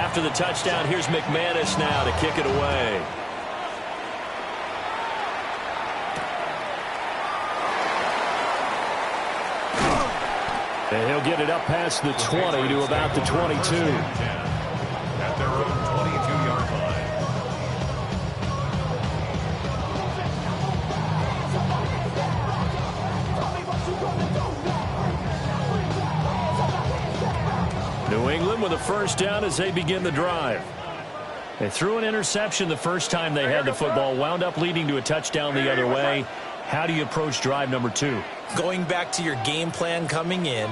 After the touchdown, here's McManus now to kick it away. And he'll get it up past the 20 to about the 22. At their own 22-yard line. New England with a first down as they begin the drive. They threw an interception the first time they had the football, wound up leading to a touchdown the other way. How do you approach drive number 2? Going back to your game plan coming in,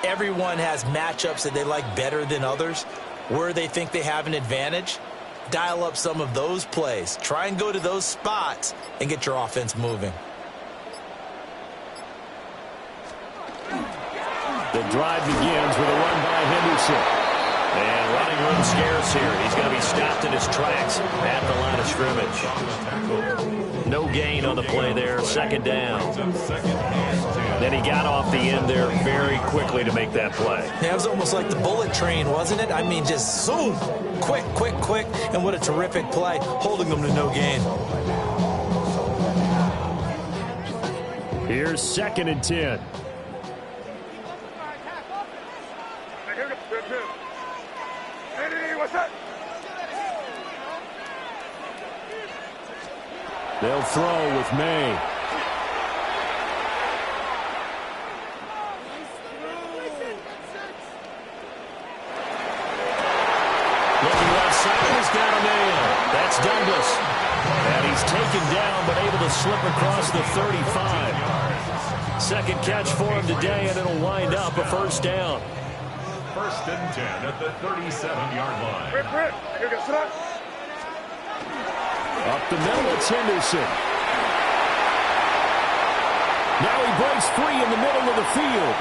everyone has matchups that they like better than others. Where they think they have an advantage, dial up some of those plays. Try and go to those spots and get your offense moving. The drive begins with a run by Henderson. And running room scarce here. He's going to be stopped in his tracks at the line of scrimmage. No gain on the play there. Second down. Then he got off the end there very quickly to make that play. Yeah, it was almost like the bullet train, wasn't it? I mean, just zoom. Quick, quick, quick. And what a terrific play, holding them to no gain. Here's 2nd and 10. They'll throw with May. Looking left side, he's got a man. That's Douglas. And he's taken down, but able to slip across the 35. Second catch for him today, and it'll wind up a first down. 1st and 10 at the 37-yard line. Up the middle, it's Henderson. Now he breaks free in the middle of the field.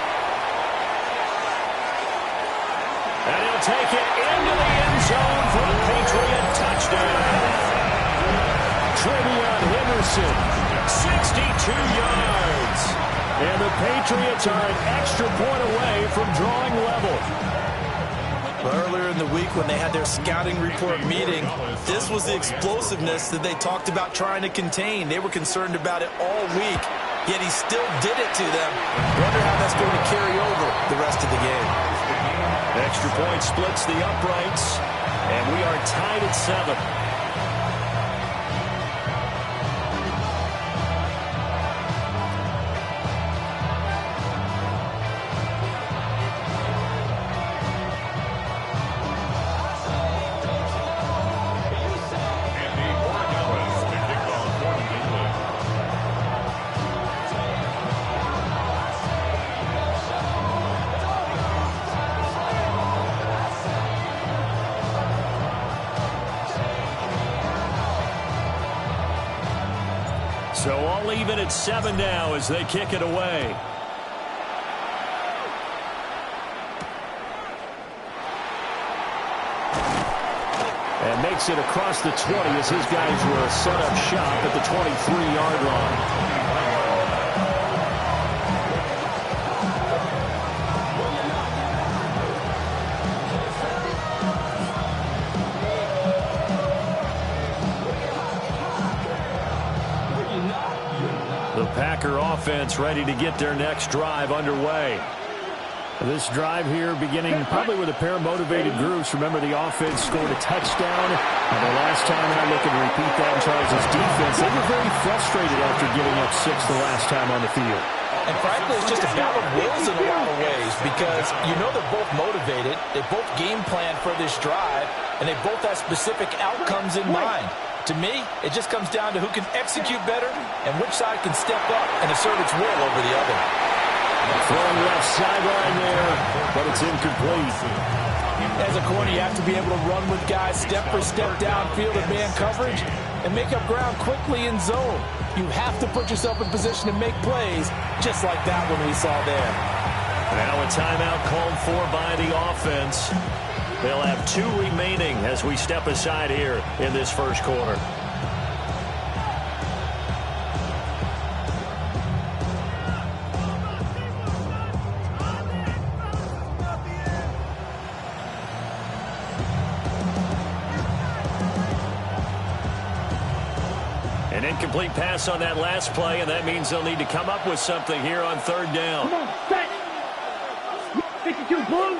And he'll take it into the end zone for the Patriot touchdown. Trevion Henderson, 62 yards. And the Patriots are an extra point away from drawing level. Earlier in the week when they had their scouting report meeting, this was the explosiveness that they talked about trying to contain. They were concerned about it all week, yet he still did it to them. Wonder how that's going to carry over the rest of the game. Extra point splits the uprights, and we are tied at 7. So all even at 7 now as they kick it away. And makes it across the 20 as his guys were set up shop at the 23-yard line. The Packer offense ready to get their next drive underway. This drive here beginning probably with a pair of motivated groups. Remember, the offense scored a touchdown. And the last time out, looking to repeat that in Charles' defense. They were very frustrated after giving up 6 the last time on the field. And frankly, it's just a battle of wills in a lot of ways because you know they're both motivated. They both game plan for this drive, and they both have specific outcomes in mind. To me, it just comes down to who can execute better and which side can step up and assert its will over the other. Throwing left sideline there, but it's incomplete. As a corner, you have to be able to run with guys step for step downfield in man coverage and make up ground quickly in zone. You have to put yourself in position to make plays, just like that one we saw there. Now a timeout called for by the offense. They'll have 2 remaining as we step aside here in this first quarter. An incomplete pass on that last play, and that means they'll need to come up with something here on third down. Come on, set. 52, blue.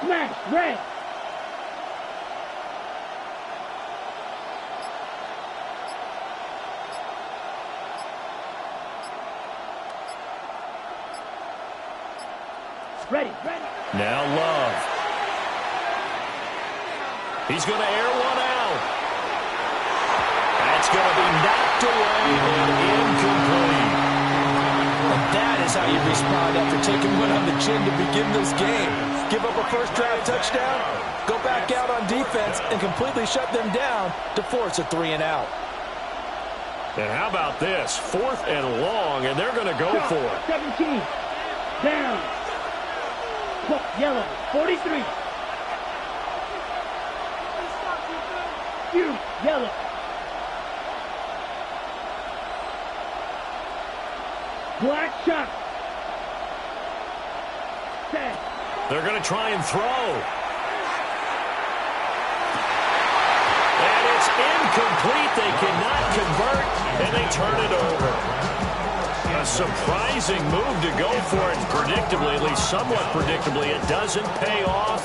Smash, red. Ready. Now Love. He's going to air one out. That's going to be knocked away and incomplete. And that is how you respond after taking one on the chin to begin this game. Give up a first-drive touchdown, go back out on defense, and completely shut them down to force a 3-and-out. And how about this? 4th and long, and they're going to go for it. 17. Down. Yellow. 43. Yellow. Black shot. Set. They're going to try and throw. And it's incomplete. They cannot convert, and they turn it over. A surprising move to go for it. Predictably, at least somewhat predictably, it doesn't pay off.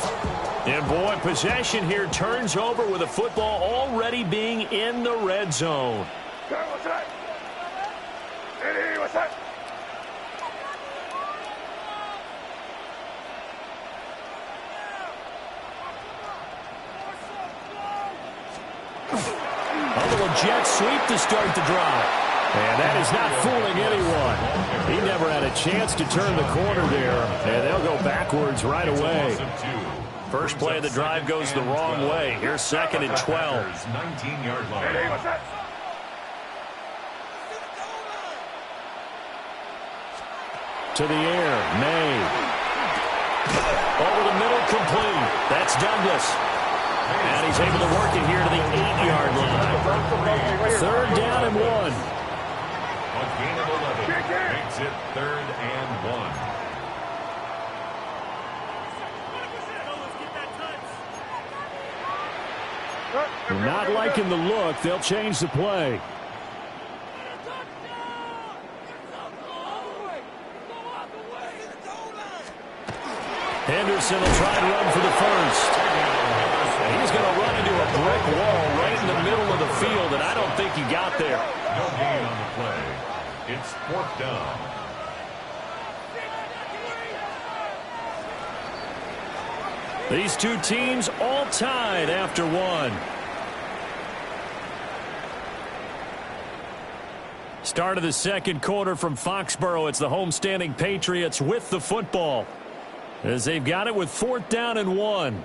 And boy, possession here turns over with the football already being in the red zone. What's that? Hey, what's that? A little jet sweep to start the drive. And that is not fooling anyone. He never had a chance to turn the corner there, and they'll go backwards right away. First play of the drive goes the wrong way. Here's 2nd and 12. 19-yard line. Hey, what's that? To the air, May. Over the middle, complete. That's Douglas. And he's able to work it here to the 8-yard line. 3rd down and 1. A gain of 11 makes it 3rd and 1. Not liking the look. They'll change the play. Henderson will try and run for the first. He's going to run into a brick wall right in the middle of the field, and I don't think he got there. No gain on the play. It's 4th down. These two teams all tied after one. Start of the second quarter from Foxborough. It's the homestanding Patriots with the football, as they've got it with 4th down and 1.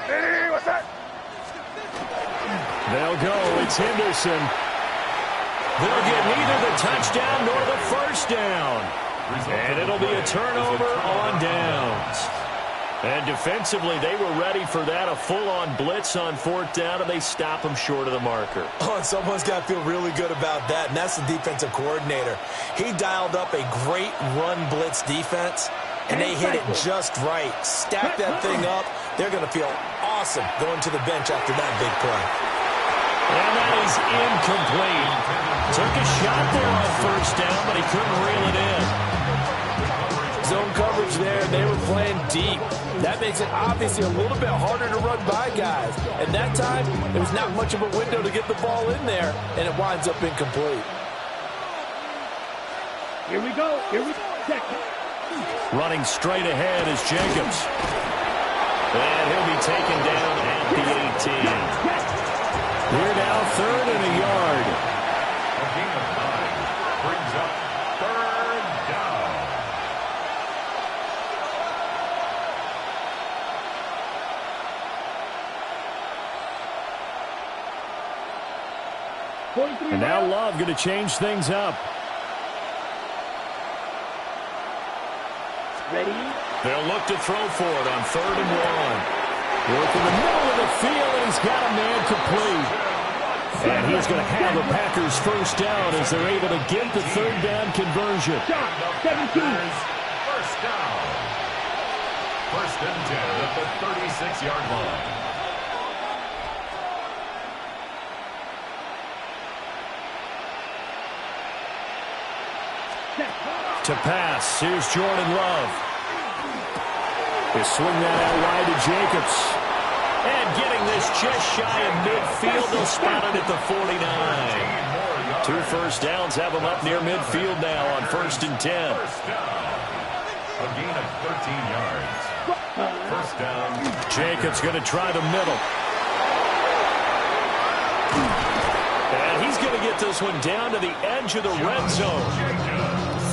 Hey, what's that? They'll go. It's Henderson. They'll get neither the touchdown nor the first down. And it'll be a turnover on downs. And defensively, they were ready for that. A full-on blitz on 4th down, and they stop them short of the marker. Oh, and someone's got to feel really good about that, and that's the defensive coordinator. He dialed up a great run blitz defense, and they hit it just right. Stack that thing up. They're going to feel awesome going to the bench after that big play. And that is incomplete. Took a shot there on 1st down, but he couldn't reel it in. Zone coverage there, and they were playing deep. That makes it obviously a little bit harder to run by guys. And that time, there was not much of a window to get the ball in there, and it winds up incomplete. Here we go. Running straight ahead is Jacobs. And he'll be taken down at the 18. We're now 3rd and a yard. A gain of 9 brings up 3rd down. And now Love going to change things up. Ready? They'll look to throw for it on 3rd and 1. Work in the middle of the field, and he's got a man complete. And he's going to have the Packers first down as they're able to get the 3rd down conversion. Shot, 17. First down. 1st and 10 at the 36-yard line. To pass, here's Jordan Love. They swing that out wide to Jacobs. And getting this just shy of midfield, they'll spot it at the 49. 2 first downs have them up near midfield now on 1st and 10. First down. A gain of 13 yards. First down. Jacobs going to try the middle. And he's going to get this one down to the edge of the red zone.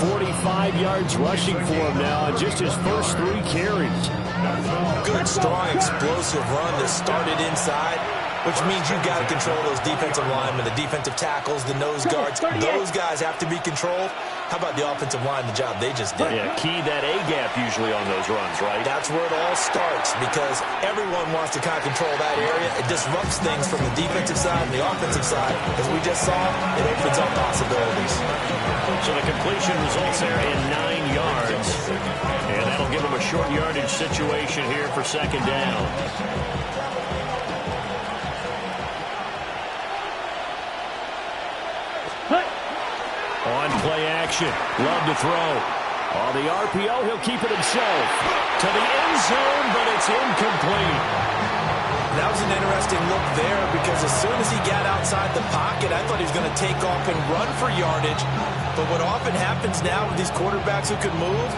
45 yards rushing for him now on just his first 3 carries. Good, strong, explosive run that started inside, which means you've got to control those defensive linemen, the defensive tackles, the nose guards. Those guys have to be controlled. How about the offensive line, the job they just did? Yeah, key that A-gap usually on those runs, right? That's where it all starts because everyone wants to kind of control that area. It disrupts things from the defensive side and the offensive side. As we just saw, it opens up possibilities. So the completion results there in 9 yards. And that'll give them a short yardage situation here for 2nd down. On play action, Love to throw. On the RPO, he'll keep it himself. To the end zone, but it's incomplete. That was an interesting look there because as soon as he got outside the pocket, I thought he was going to take off and run for yardage. But what often happens now with these quarterbacks who can move,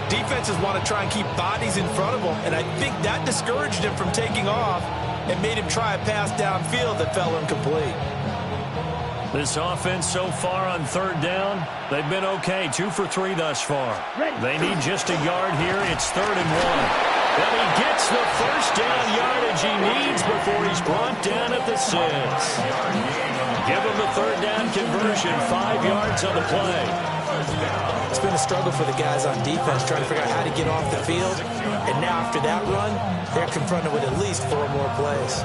defenses want to try and keep bodies in front of them, and I think that discouraged him from taking off and made him try a pass downfield that fell incomplete. This offense so far on 3rd down, they've been okay. 2 for 3 thus far. They need just a yard here. It's 3rd and 1. And he gets the first down yardage he needs before he's brought down at the 6. Give him the 3rd down conversion, 5 yards on the play. It's been a struggle for the guys on defense trying to figure out how to get off the field. And now after that run, they're confronted with at least 4 more plays.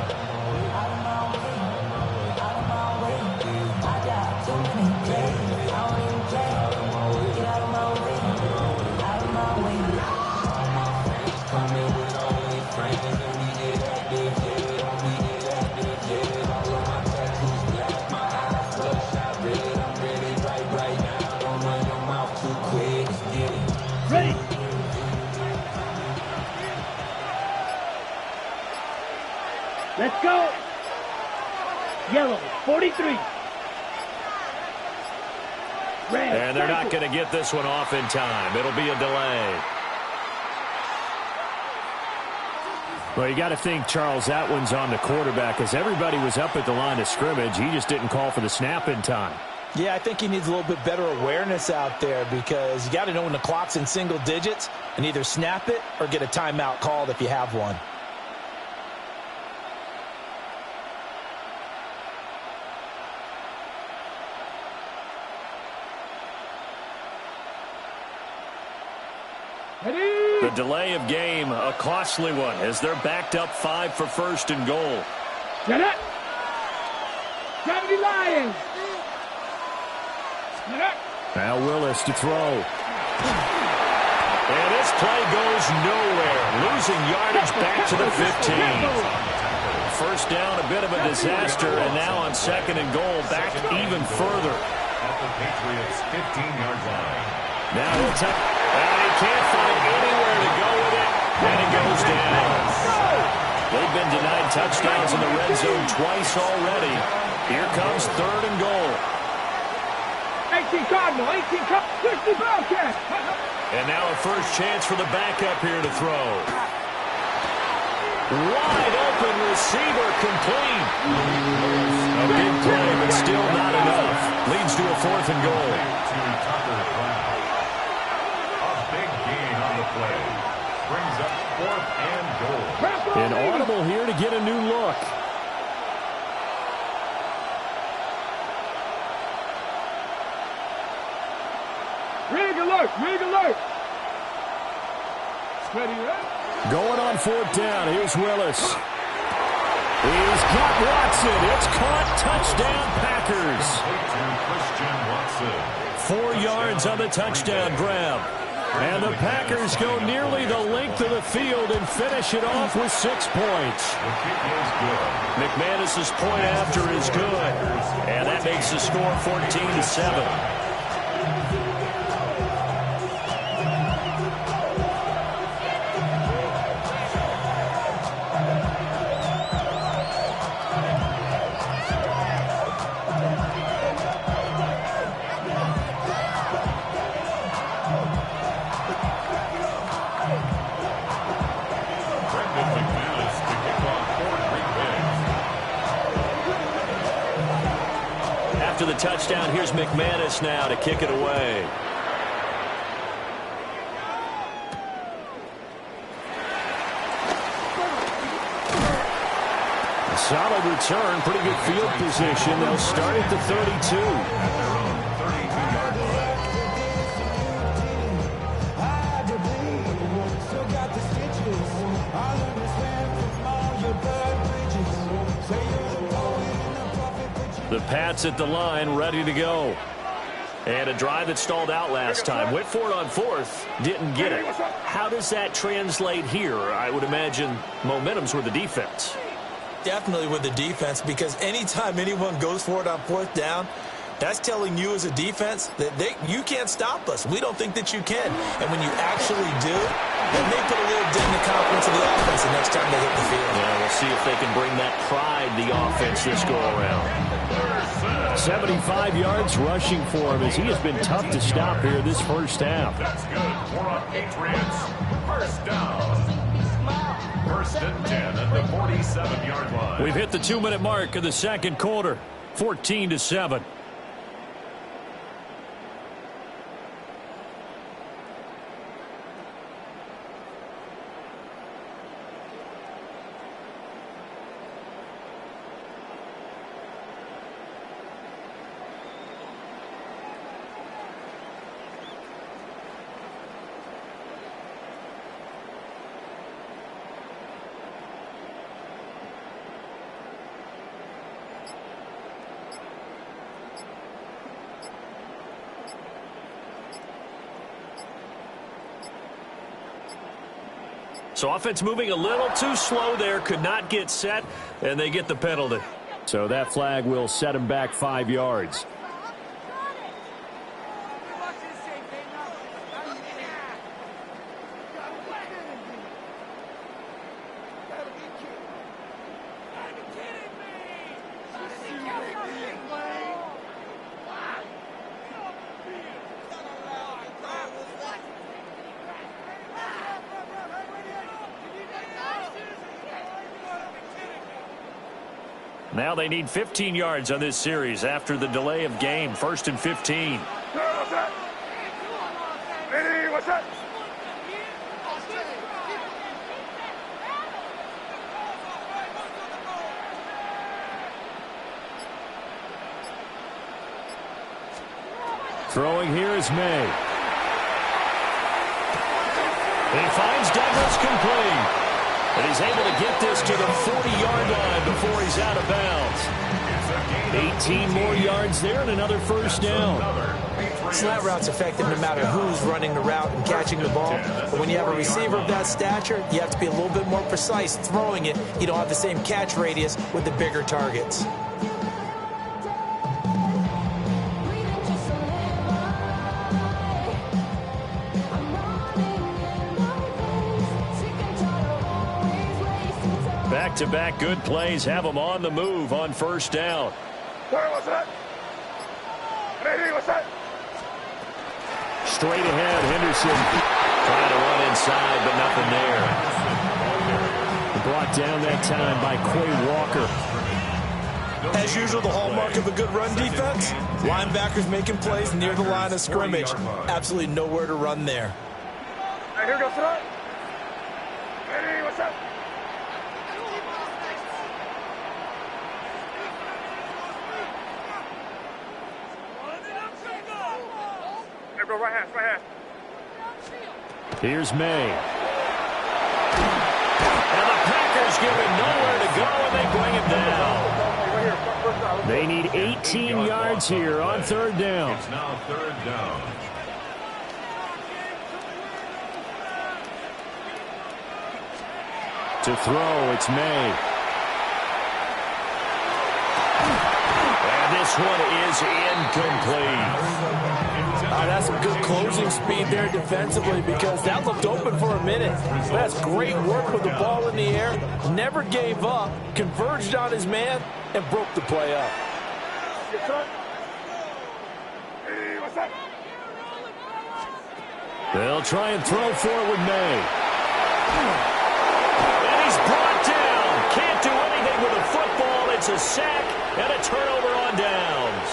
Ready? Let's go. Yellow, 43. Red, And they're not going to get this one off in time. It'll be a delay. Well, you got to think, Charles, that one's on the quarterback as everybody was up at the line of scrimmage. He just didn't call for the snap in time. Yeah, I think he needs a little bit better awareness out there because you got to know when the clock's in single digits and either snap it or get a timeout called if you have one. The delay of game, a costly one, as they're backed up 5 for 1st and goal. Get it. 70 Lions. Get it. Now Willis to throw. And this play goes nowhere. Losing yardage back to the 15. First down, a bit of a disaster, and now on 2nd and goal, back even further. At the Patriots' 15-yard line. Now he'll take, and he can't find anywhere to go with it, and it goes down. They've been denied touchdowns in the red zone twice already. Here comes 3rd and goal. 18 Cardinal, 18 Cardinal, 60 Bobcat. And now a first chance for the backup here to throw. Wide open receiver complete. A big play, but still not enough. Leads to a 4th and goal. A big gain on the play. Brings up 4th and goal. An audible here to get a new look. alert. Rig alert. Ready, right? Going on fourth down. Here's Willis. He's got Watson. It's caught. Touchdown, Packers. 4 yards on the touchdown grab. And the Packers go nearly the length of the field and finish it off with 6 points. McManus's point after is good. And that makes the score 14-7. After the touchdown, here's McManus now to kick it away. A solid return, pretty good field position. They'll start at the 32. The Pats at the line, ready to go. And a drive that stalled out last time. Went for it on fourth, didn't get it. How does that translate here? I would imagine momentum's with the defense. Definitely with the defense, because anytime anyone goes for it on fourth down, that's telling you as a defense that you can't stop us. We don't think that you can. And when you actually do, then they put a little dent in the confidence of the offense the next time they hit the field. Yeah, we'll see if they can bring that pride the offense this go-around. 75 yards rushing for him as he has been tough to stop here this first half. That's good. More on Patriots. First down. First and 10 at the 47-yard line. We've hit the 2-minute mark of the second quarter. 14-7. So offense moving a little too slow there, could not get set, and they get the penalty. So that flag will set him back 5 yards. Now they need 15 yards on this series after the delay of game. First and 15. What's that? Hey, what's that? Throwing here is May. He finds Douglas complete. And he's able to get this to the 40-yard line before he's out of bounds. 18 more yards there and another first down. Slant route's effective no matter who's running the route and catching the ball. But when you have a receiver of that stature, you have to be a little bit more precise throwing it. You don't have the same catch radius with the bigger targets. Back-to-back good plays have them on the move on first down. What's that? Hey, what's that? Straight ahead, Henderson trying to run inside, but nothing there. Brought down that time by Quay Walker. As usual, the hallmark of a good run defense, linebackers making plays near the line of scrimmage. Absolutely nowhere to run there. Hey, here goes that. Hey, what's that? Go right half, right half. Here's May. And the Packers give him nowhere to go, and they bring him down. They need 18 yards here on third down. It's now third down. To throw, it's May. And this one is incomplete. That's good closing speed there defensively because that looked open for a minute. That's great work with the ball in the air. Never gave up, converged on his man, and broke the play up. They'll try and throw forward May. And he's brought down. Can't do anything with the football. It's a sack and a turnover on downs.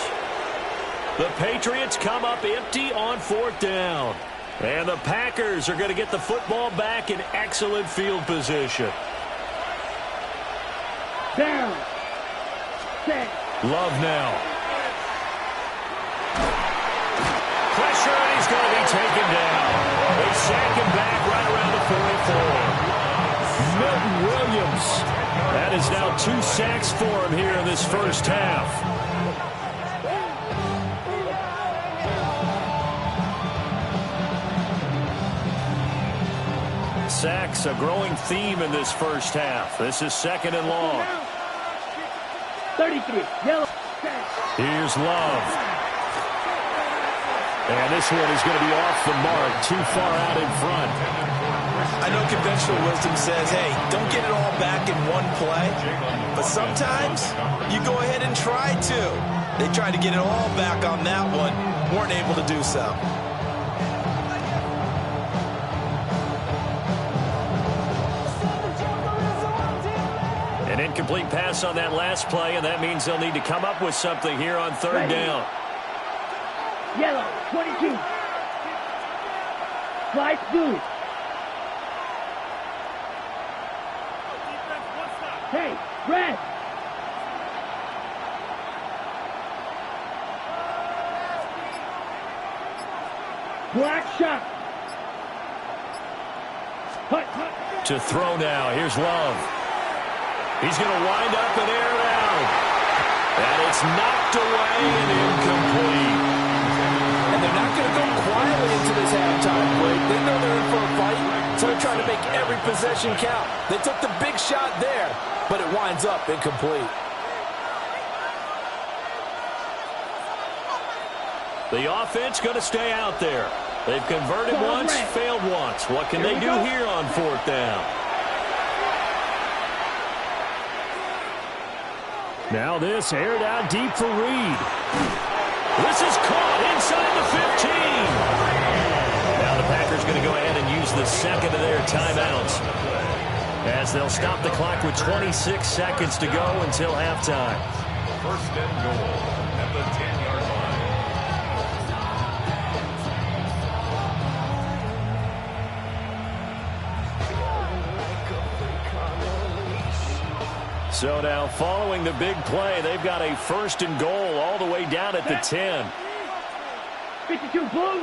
The Patriots come up empty on fourth down. And the Packers are going to get the football back in excellent field position. Down. Set. Love now. Pressure, and he's going to be taken down. They sack him back right around the 44. Milton Williams. That is now 2 sacks for him here in this first half. Sacks, a growing theme in this first half. This is second and long. 33. Yellow. Here's Love. And this one is going to be off the mark, too far out in front. I know conventional wisdom says, hey, don't get it all back in one play. But sometimes you go ahead and try to. They tried to get it all back on that one. Weren't able to do so. An incomplete pass on that last play, and that means they'll need to come up with something here on third down. Yellow. 22. Slide blue. Hey, red. Black shot. Hut, hut. To throw now. Here's Love. He's going to wind up and air it out. And it's knocked away and incomplete. And they're not going to go quietly into this halftime break. They know they're in for a fight, so they're trying to make every possession count. They took the big shot there, but it winds up incomplete. The offense going to stay out there. They've converted once, failed once. What can they do here on fourth down? Now this aired out deep for Reed. This is caught inside the 15. Now the Packers going to go ahead and use the second of their timeouts as they'll stop the clock with 26 seconds to go until halftime. First and goal at the 10-yard line. So now following the big play, they've got a first and goal all the way down at the 10. 52 blue.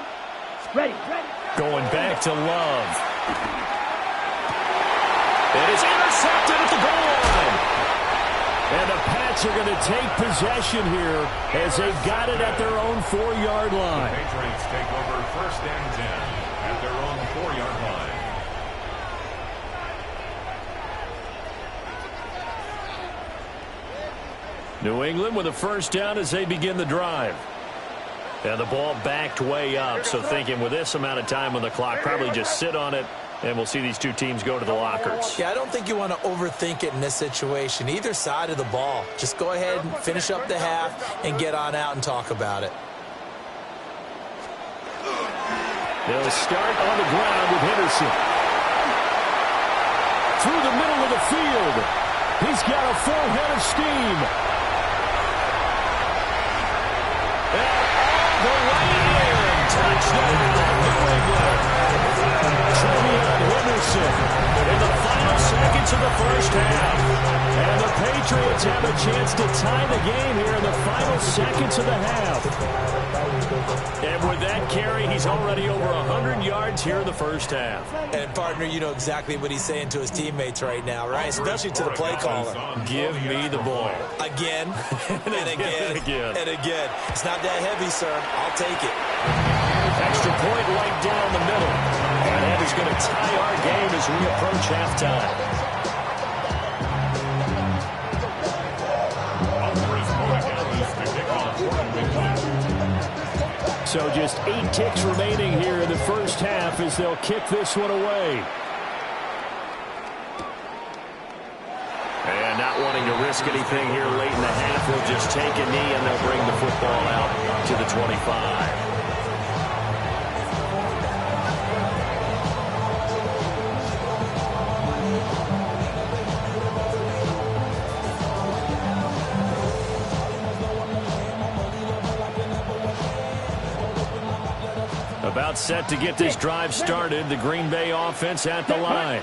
Ready. Going back to Love. It is intercepted at the goal line. And the Pats are going to take possession here as they've got it at their own 4-yard line. The Patriots take over first and 10 at their own 4-yard line. New England with a first down as they begin the drive. And the ball backed way up, so thinking with this amount of time on the clock, probably just sit on it, and we'll see these two teams go to the lockers. Yeah, I don't think you want to overthink it in this situation. Either side of the ball. Just go ahead and finish up the half and get on out and talk about it. They'll start on the ground with Henderson. Through the middle of the field. He's got a full head of steam. The way in. Touchdown, New England. Trevion Henderson in the final seconds of the first half. And the Patriots have a chance to tie the game here in the final seconds of the half. And with that carry, he's already over 100 yards here in the first half. And, partner, you know exactly what he's saying to his teammates right now, right? Especially to the play caller. Give me the ball. Again, and again, and again. It's not that heavy, sir. I'll take it. Extra point right down the middle. And that is going to tie our game as we approach halftime. So just 8 ticks remaining here in the first half as they'll kick this one away. And not wanting to risk anything here late in the half, they'll just take a knee and they'll bring the football out to the 25. About set to get this drive started. The Green Bay offense at the line.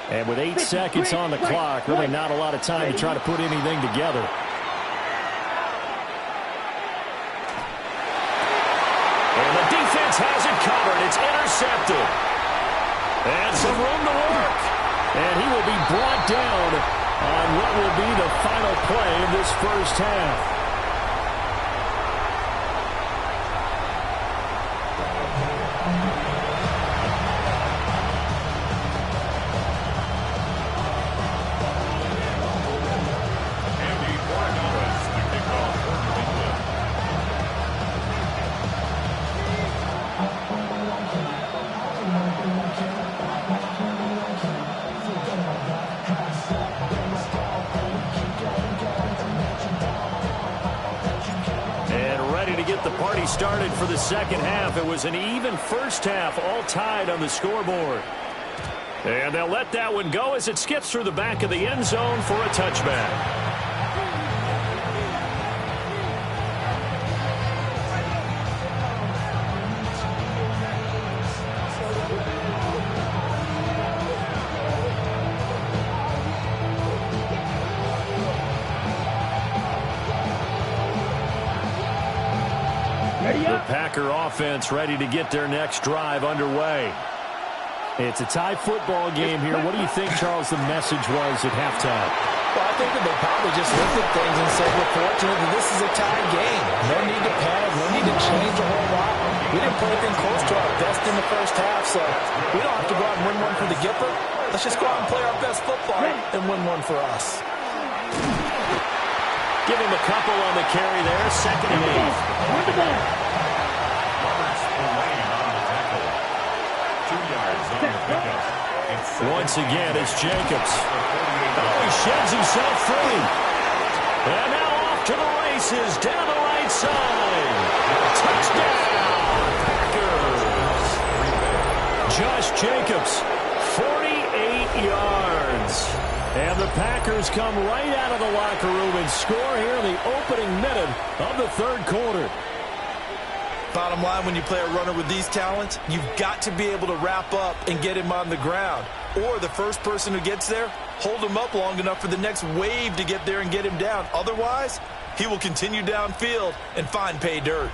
And with 8 seconds on the clock, really not a lot of time to try to put anything together. And the defense has it covered. It's intercepted. And some room to work. And he will be brought down on what will be the final play of this first half. Started for the second half. It was an even first half, all tied on the scoreboard. And they'll let that one go as it skips through the back of the end zone for a touchback. The Packer offense ready to get their next drive underway. It's a tie football game here. What do you think, Charles, the message was at halftime? Well, I think that they probably just looked at things and said, we're fortunate that this is a tie game. No need to panic. No need to change a whole lot. We didn't play anything close to our best in the first half, so we don't have to go out and win one for the Gipper. Let's just go out and play our best football and win one for us. Give him a couple on the carry there. 2nd and 8. Once again, it's Jacobs. Oh, he sheds himself free. And now off to the races down the right side. Touchdown, Packers. Josh Jacobs, 48 yards. And the Packers come right out of the locker room and score here in the opening minute of the third quarter. Bottom line, when you play a runner with these talents, you've got to be able to wrap up and get him on the ground. Or the first person who gets there, hold him up long enough for the next wave to get there and get him down. Otherwise, he will continue downfield and find pay dirt.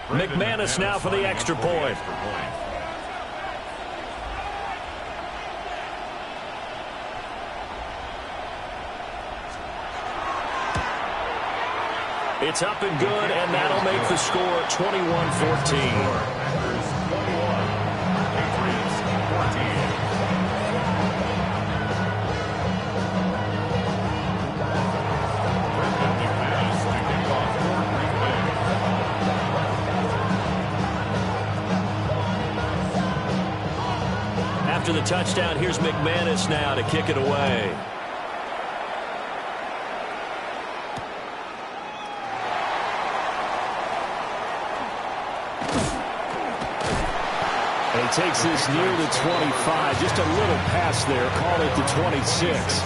McManus now for the extra point. It's up and good, and that'll make the score 21-14. After the touchdown, here's McManus now to kick it away. He takes this near the 25. Just a little pass there. Call it the 26.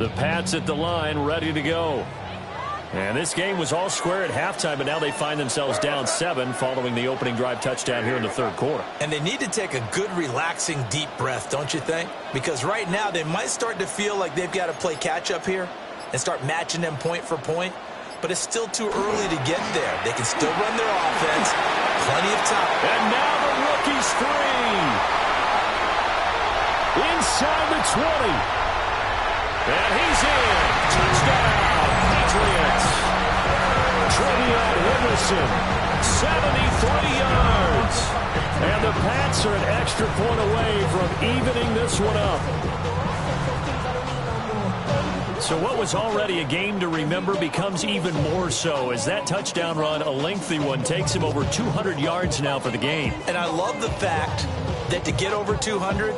The Pats at the line, ready to go. And this game was all square at halftime, but now they find themselves down 7 following the opening drive touchdown here in the third quarter. And they need to take a good, relaxing, deep breath, don't you think? Because right now they might start to feel like they've got to play catch-up here and start matching them point for point. But it's still too early to get there. They can still run their offense. Plenty of time. And now the rookie screen. Inside the 20. And he's in. Touchdown, Patriots. Trevion Henderson, 73 yards. And the Pats are an extra point away from evening this one up. So what was already a game to remember becomes even more so as that touchdown run, a lengthy one, takes him over 200 yards now for the game. And I love the fact that to get over 200,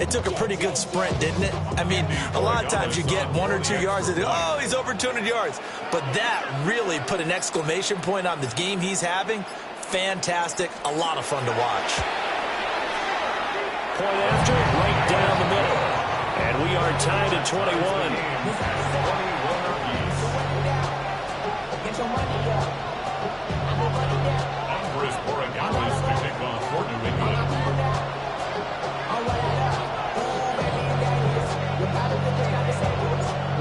it took a pretty good sprint, didn't it? I mean, a lot of times you get 1 or 2 yards and think, oh, he's over 200 yards. But that really put an exclamation point on the game he's having. Fantastic. A lot of fun to watch. Point after, right down the middle. And we are tied at 21.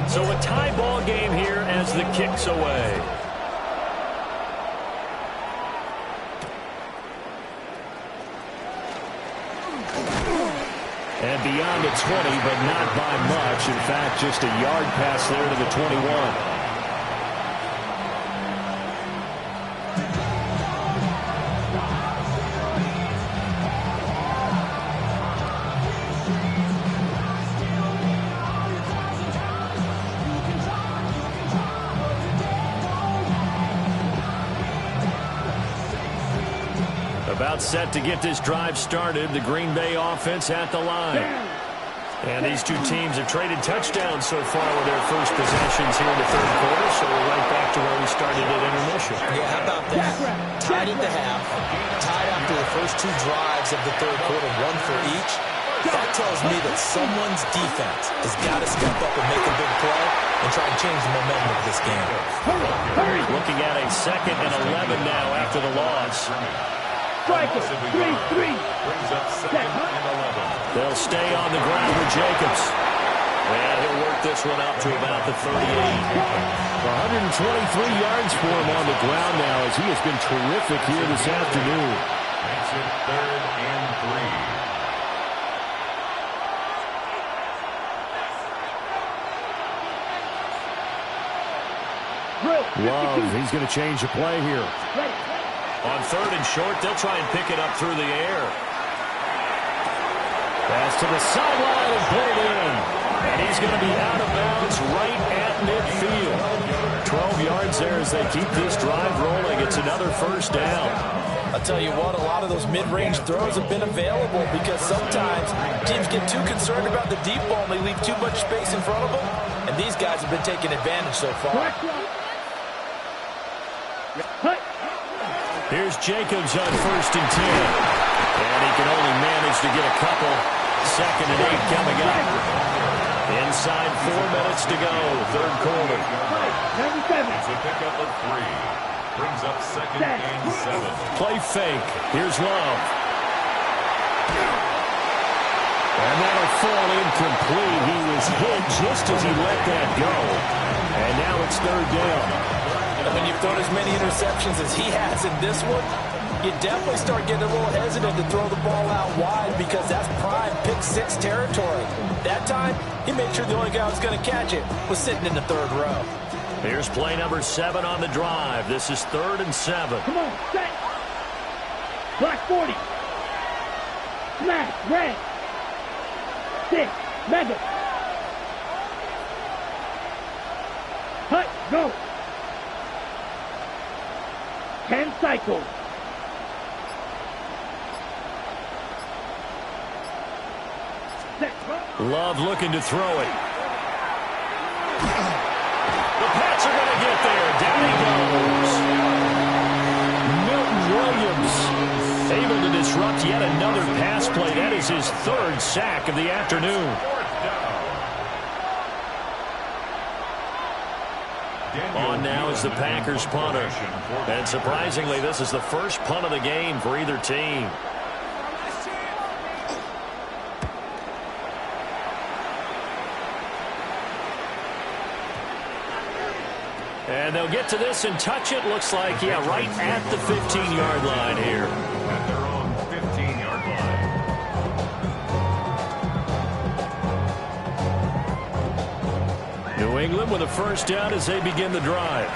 So a tie ball game here as the kick's away. And beyond the 20, but not by much. In fact, just a yard pass there to the 21. About set to get this drive started. The Green Bay offense at the line. And these two teams have traded touchdowns so far with their first possessions here in the third quarter. So we're right back to where we started at intermission. Yeah, how about that? Tied at the half. Tied after the first 2 drives of the third quarter, 1 for each. That tells me that someone's defense has got to step up and make a big play and try and change the momentum of this game. Looking at a 2nd and 11 now after the loss. Striker, 3-3. Brings up 2nd and 11. They'll stay on the ground with Jacobs. And he'll work this one out to about the 38. 123 yards for him on the ground now as he has been terrific here this afternoon. Makes it 3rd and 3. Love, he's going to change the play here. On 3rd and short, they'll try and pick it up through the air. Pass to the sideline and put it in. And he's going to be out of bounds right at midfield. 12 yards there as they keep this drive rolling. It's another first down. I'll tell you what, a lot of those mid-range throws have been available because sometimes teams get too concerned about the deep ball and they leave too much space in front of them. And these guys have been taking advantage so far. Here's Jacobs on 1st and 10. And he can only manage to get a couple. 2nd and 8 coming up. Inside 4 minutes to go, third quarter. It's a pickup of 3. Brings up 2nd and 7. Play fake. Here's Love. And that'll fall incomplete. He was hit just as he let that go. And now it's 3rd down. And when you've thrown as many interceptions as he has in this one, you definitely start getting a little hesitant to throw the ball out wide because that's prime pick 6 territory. That time, he made sure the only guy who was going to catch it was sitting in the 3rd row. Here's play number 7 on the drive. This is 3rd and 7. Come on, set. Black 40. Smash, red. 6, mega. Hut, go. 10 cycles. Love looking to throw it. The Pats are going to get there. Down he goes. Milton Williams able to disrupt yet another pass play. That is his 3rd sack of the afternoon. On now is the Packers punter. And surprisingly, this is the first punt of the game for either team. And they'll get to this and touch it. Looks like, yeah, right at the 15-yard line here. At their own 15-yard line. New England with a first down as they begin the drive.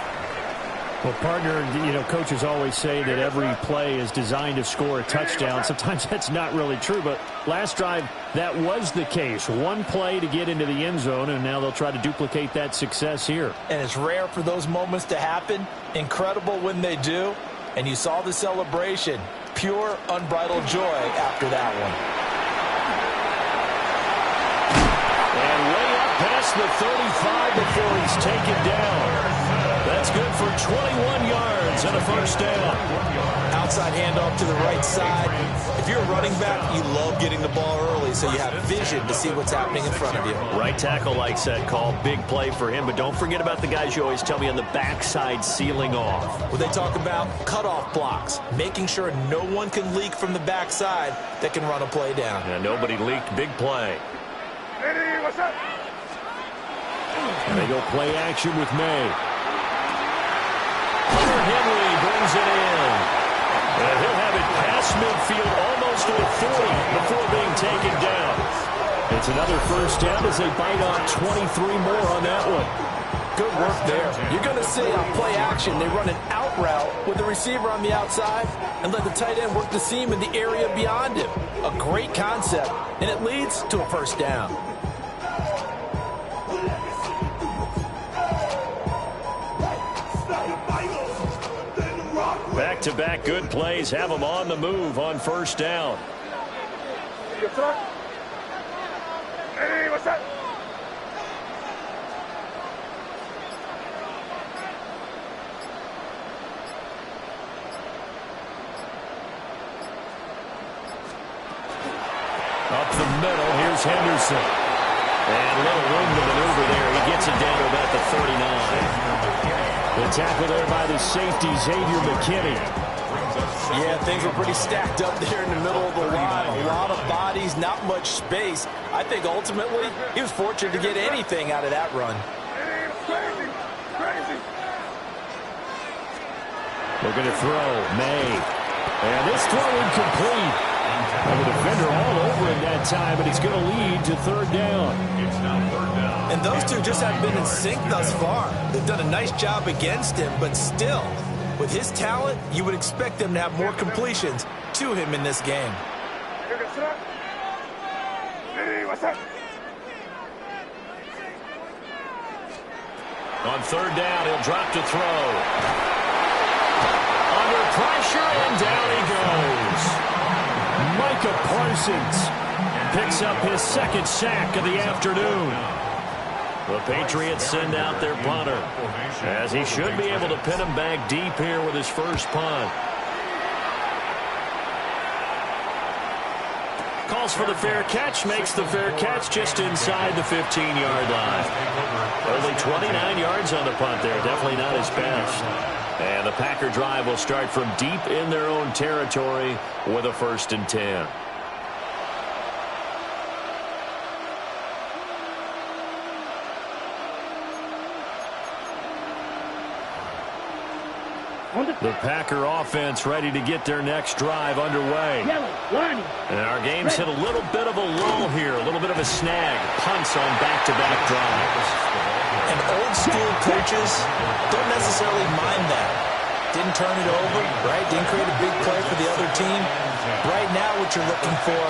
Well, partner, you know, coaches always say that every play is designed to score a touchdown. Sometimes that's not really true, but last drive, that was the case. One play to get into the end zone, and now they'll try to duplicate that success here. And it's rare for those moments to happen. Incredible when they do. And you saw the celebration. Pure, unbridled joy after that one. And way up past the 35 before he's taken down. That's good for 21 yards and a first down. Outside handoff to the right side. If you're a running back, you love getting the ball early so you have vision to see what's happening in front of you. Right tackle likes that call. Big play for him. But don't forget about the guys you always tell me on the backside sealing off. When they talk about cutoff blocks, making sure no one can leak from the backside that can run a play down. And nobody leaked. Big play. Hey, what's up? And they go play action with May. Hunter Henry brings it in. And he'll have it past midfield almost to a 40 before being taken down. It's another first down as they bite on 23 more on that one. Good work there. You're going to see on play action, they run an out route with the receiver on the outside and let the tight end work the seam in the area beyond him. A great concept, and it leads to a first down. Back-to-back good plays have them on the move on first down. Hey, what's up? Up the middle, here's Henderson. And a little room to maneuver there. He gets it down to about the 39. The tackle there by the safety, Xavier McKinney. Yeah, things were pretty stacked up there in the middle of the line. A lot of bodies, not much space. I think ultimately he was fortunate to get anything out of that run. Crazy, crazy. Looking to throw, May. And this throw incomplete. And the defender all over it that time, but he's going to lead to third down. It's now third down. And those two just haven't been in sync thus far. They've done a nice job against him, but still, with his talent, you would expect them to have more completions to him in this game. Hey, what's up? On third down, he'll drop to throw. Under pressure, and down he goes. Micah Parsons picks up his second sack of the afternoon. The Patriots send out their punter, as he should be able to pin him back deep here with his first punt. Calls for the fair catch, makes the fair catch just inside the 15-yard line. Only 29 yards on the punt there, definitely not his best. And the Packer drive will start from deep in their own territory with a 1st and 10. The Packer offense ready to get their next drive underway. And our game's hit a little bit of a lull here, a little bit of a snag. Punts on back-to-back drives. And old-school coaches don't necessarily mind that. Didn't turn it over, right? Didn't create a big play for the other team. Right now what you're looking for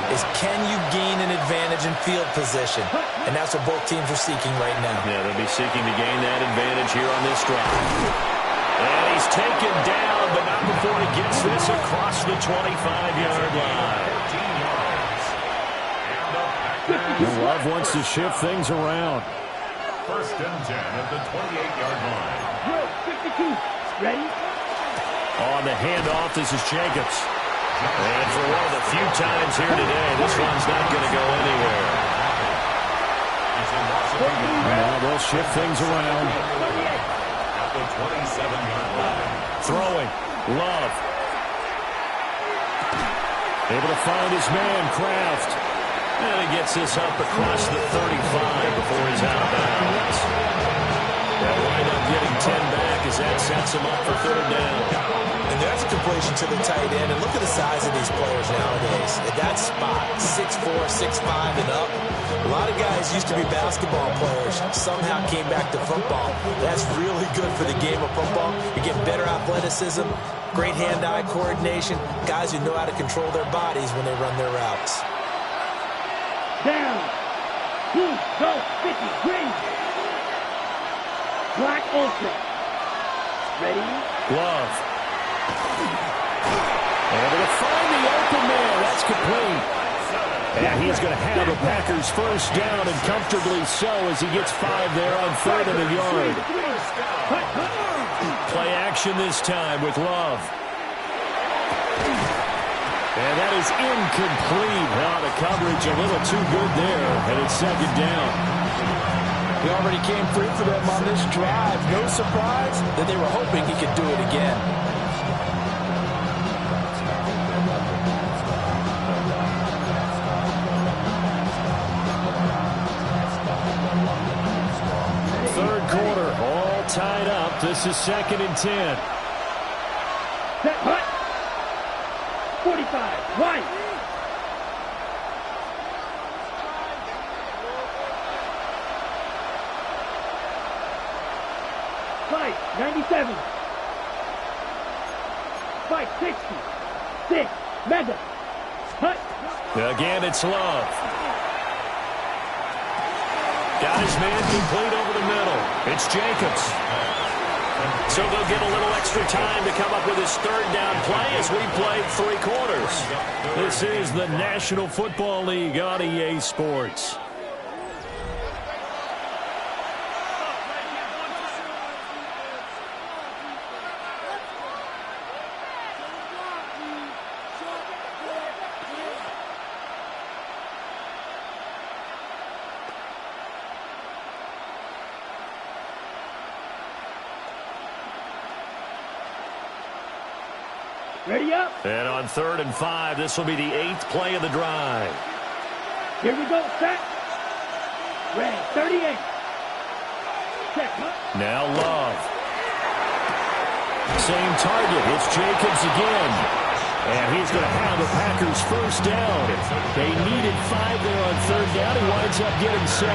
is can you gain an advantage in field position? And that's what both teams are seeking right now. Yeah, they'll be seeking to gain that advantage here on this drive. And he's taken down, but not before he gets this across the 25-yard line. And Love wants to shift things around. 1st and 10 at the 28-yard line. 52. Ready? On the handoff, this is Jacobs. And for one of the few times here today, this one's not going to go anywhere. Now they'll shift things around. the 27-yard line. Throwing. Love. Able to find his man, Kraft. And he gets this up across the 35 before he's out of bounds. They'll wind up getting 10 back as that sets him up for third down. And there's a completion to the tight end. And look at the size of these players nowadays. At that spot, 6'4", 6'5", and up. A lot of guys used to be basketball players. Somehow came back to football. That's really good for the game of football. You get better athleticism, great hand-eye coordination, guys who know how to control their bodies when they run their routes. Down. Blue, go, 50, green. Black ultra. Ready? Love. Able to find the open man. That's complete. And he's going to have a Packers first down, and comfortably so, as he gets 5 there on third and a yard. Play action this time with Love. And that is incomplete. Now the coverage a little too good there, and it's second down. He already came through for them on this drive. No surprise that they were hoping he could do it again. Third quarter, all tied up. This is 2nd and 10. Set, hut. 45, right. Fight, 97. Fight, 60. 6, mega. Hut. Again, it's Love. Got his man complete over the middle. It's Jacobs. So they'll get a little extra time to come up with his third down play as we play 3 quarters. This is the National Football League on EA Sports. Ready up. And on 3rd and 5, this will be the 8th play of the drive. Here we go, set. Ready, 38. Check, huh? Now Love. Same target. It's Jacobs again. And he's going to have the Packers first down. They needed 5 there on 3rd down. He winds up getting 7.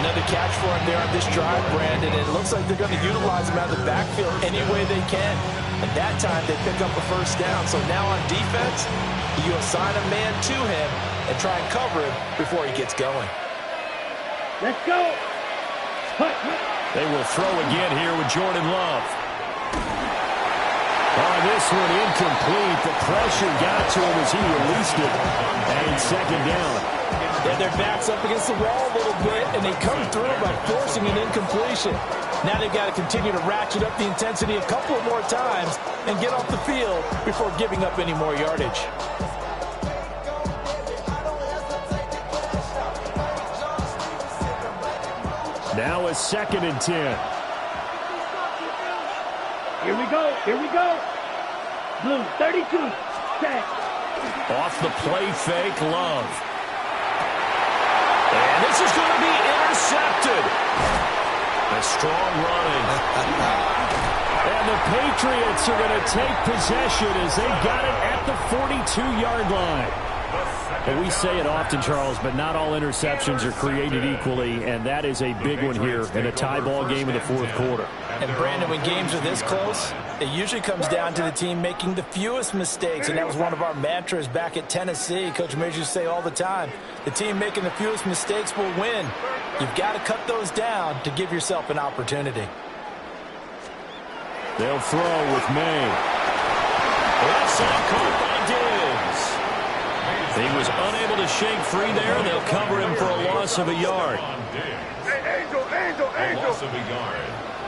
Another catch for him there on this drive, Brandon. And it looks like they're going to utilize him out of the backfield any way they can. And that time they pick up a first down. So now on defense, you assign a man to him and try and cover him before he gets going. Let's go. Hut, hut. They will throw again here with Jordan Love. On this one, incomplete. The pressure got to him as he released it. And 2nd down. And their backs up against the wall a little bit, and they come through by forcing an incompletion. Now they've got to continue to ratchet up the intensity a couple of more times and get off the field before giving up any more yardage. Now a 2nd and 10. Here we go, here we go. Blue, 32. Set. Off the play fake, Love. And this is going to be intercepted. A strong running. And the Patriots are going to take possession as they got it at the 42-yard line. And we say it often, Charles, but not all interceptions are created equally, and that is a big one here in a tie ball game in the 4th quarter. And, Brandon, when games are this close, it usually comes down to the team making the fewest mistakes, and that was one of our mantras back at Tennessee. Coach Major used to say all the time, the team making the fewest mistakes will win. You've got to cut those down to give yourself an opportunity. They'll throw with May. Left side caught by Diggs. He was unable to shake free there. They'll cover him for a loss of a yard. Hey, Angel. Loss of a yard.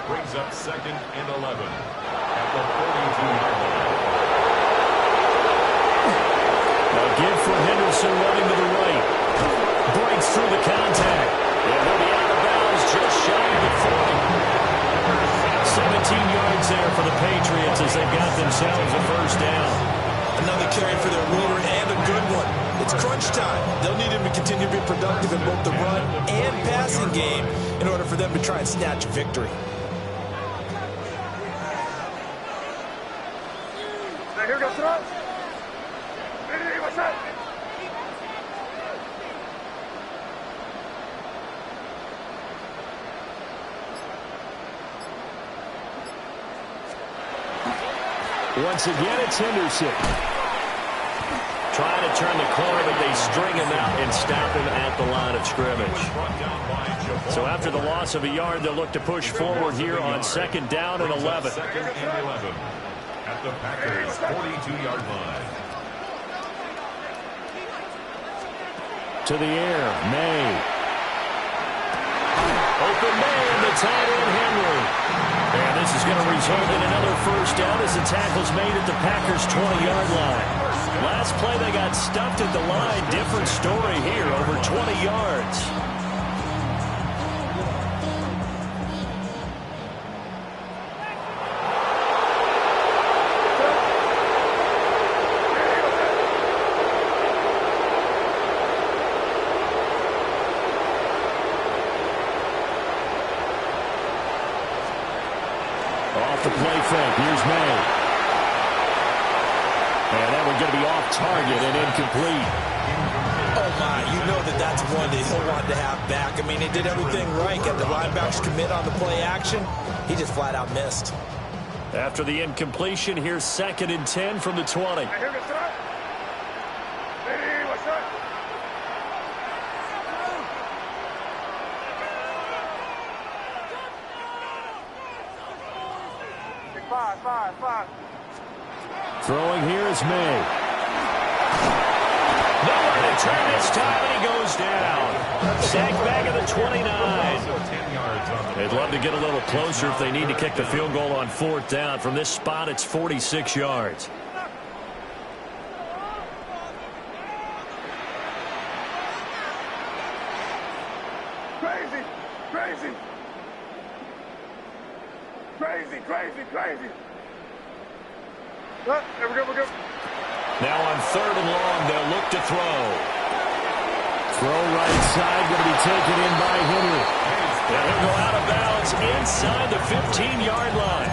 Brings up 2nd and 11 at the 42-yard line. A give for Henderson running to the right. Breaks through the contact. And he'll be out of bounds just shy of the 40. caring for their leader, and a good one. It's crunch time. They'll need him to continue to be productive in both the run and passing game in order for them to try and snatch victory. Now here goes it. Hey, what's up? Once again, it's Henderson. Trying to turn the corner, but they string him out and stop him at the line of scrimmage. So after the loss of a yard, they'll look to push forward here on 2nd down and 11. Second and 11 at the Packers' 42-yard line. To the air, May. Open May and the tight end Henry. And this is going to result in another first down as the tackle's made at the Packers' 20-yard line. Last play they got stuffed at the line. Different story here, over 20 yards. Off the play fake. Here's May. And that one's going to be off target and incomplete. Oh, my. You know that's one that he'll want to have back. I mean, he did everything right. Got the linebackers commit on the play action. He just flat out missed. After the incompletion, here's 2nd and 10 from the 20. Now here goes it. Hey, what's up? Five. Throwing here is May. Nowhere to turn this time, and he goes down. Sacked back at the 29. They'd love to get a little closer if they need to kick the field goal on 4th down. From this spot, it's 46 yards. Crazy. There we go. Now on 3rd and long, they'll look to throw. Throw right side, going to be taken in by Henry. And he'll go out of bounds inside the 15-yard line.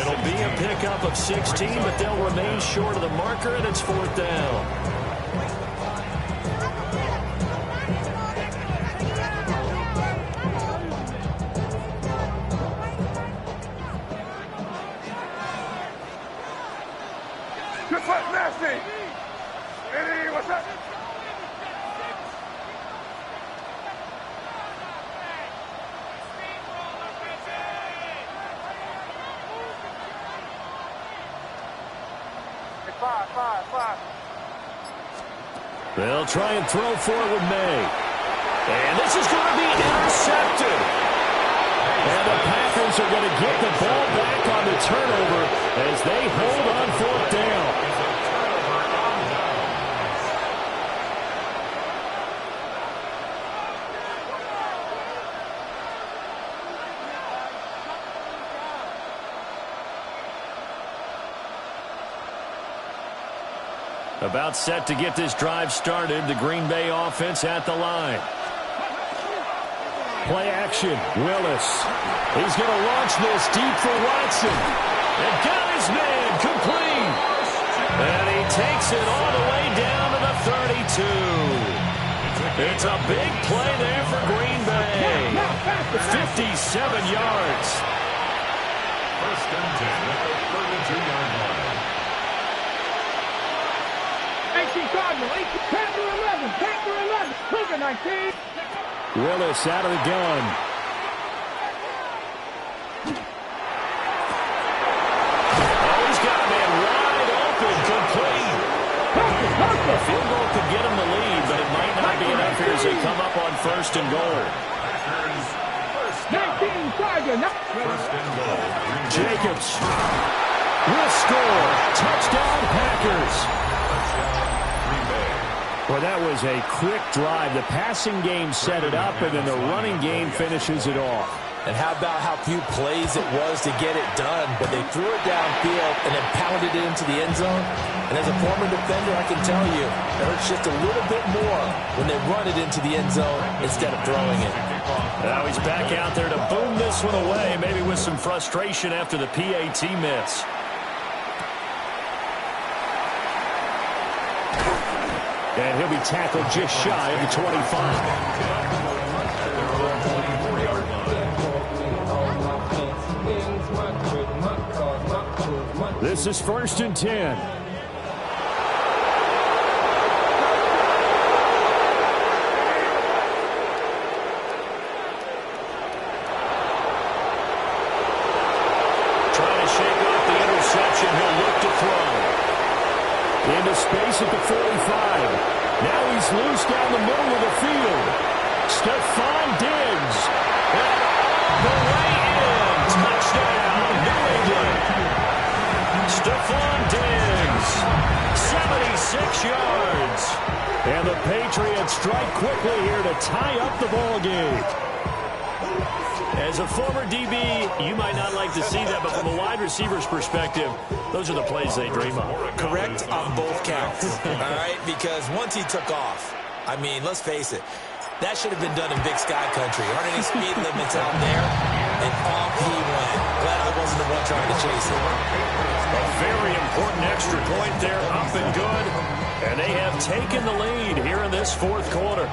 It'll be a pickup of 16, but they'll remain short of the marker, and it's 4th down. Nasty! Hey, what's up? Five. They'll try and throw forward May. And this is going to be intercepted. And the Packers are going to get the ball back on the turnover as they hold on 4th down. About set to get this drive started. The Green Bay offense at the line. Play action. Willis. He's going to launch this deep for Watson. And got his man complete. And he takes it all the way down to the 32. It's a big play there for Green Bay. 57 yards. First and 10 at the 32-yard line. 18 Cardinal, 11, Cougar 19. Willis out of the gun. Oh, he's got a man wide open, complete. A field goal could get him the lead, but it might not be enough here as they come up on 1st and goal. 19 Tiger. First and goal. Jacobs will score. Touchdown, Packers. Well, that was a quick drive. The passing game set it up, and then the running game finishes it off. And how about how few plays it was to get it done, but they threw it downfield and then pounded it into the end zone. And as a former defender, I can tell you, it hurts just a little bit more when they run it into the end zone instead of throwing it. Now he's back out there to boom this one away, maybe with some frustration after the PAT miss. And he'll be tackled just shy of the 25. This is 1st and 10. Trying to shake off the interception. He'll look to throw. Into space at the 45. Now he's loose down the middle of the field. Stephon Diggs. The way in. Touchdown, New England. Stephon Diggs, 76 yards. And the Patriots strike quickly here to tie up the ball game. As a former DB, you might not like to see that, but from a wide receiver's perspective, those are the plays they dream of. Correct on both counts, all right? Because once he took off, I mean, let's face it, that should have been done in Big Sky Country. Aren't any speed limits out there? And off he went. Glad I wasn't the one trying to chase him. A very important extra point there, up and good. And they have taken the lead here in this 4th quarter.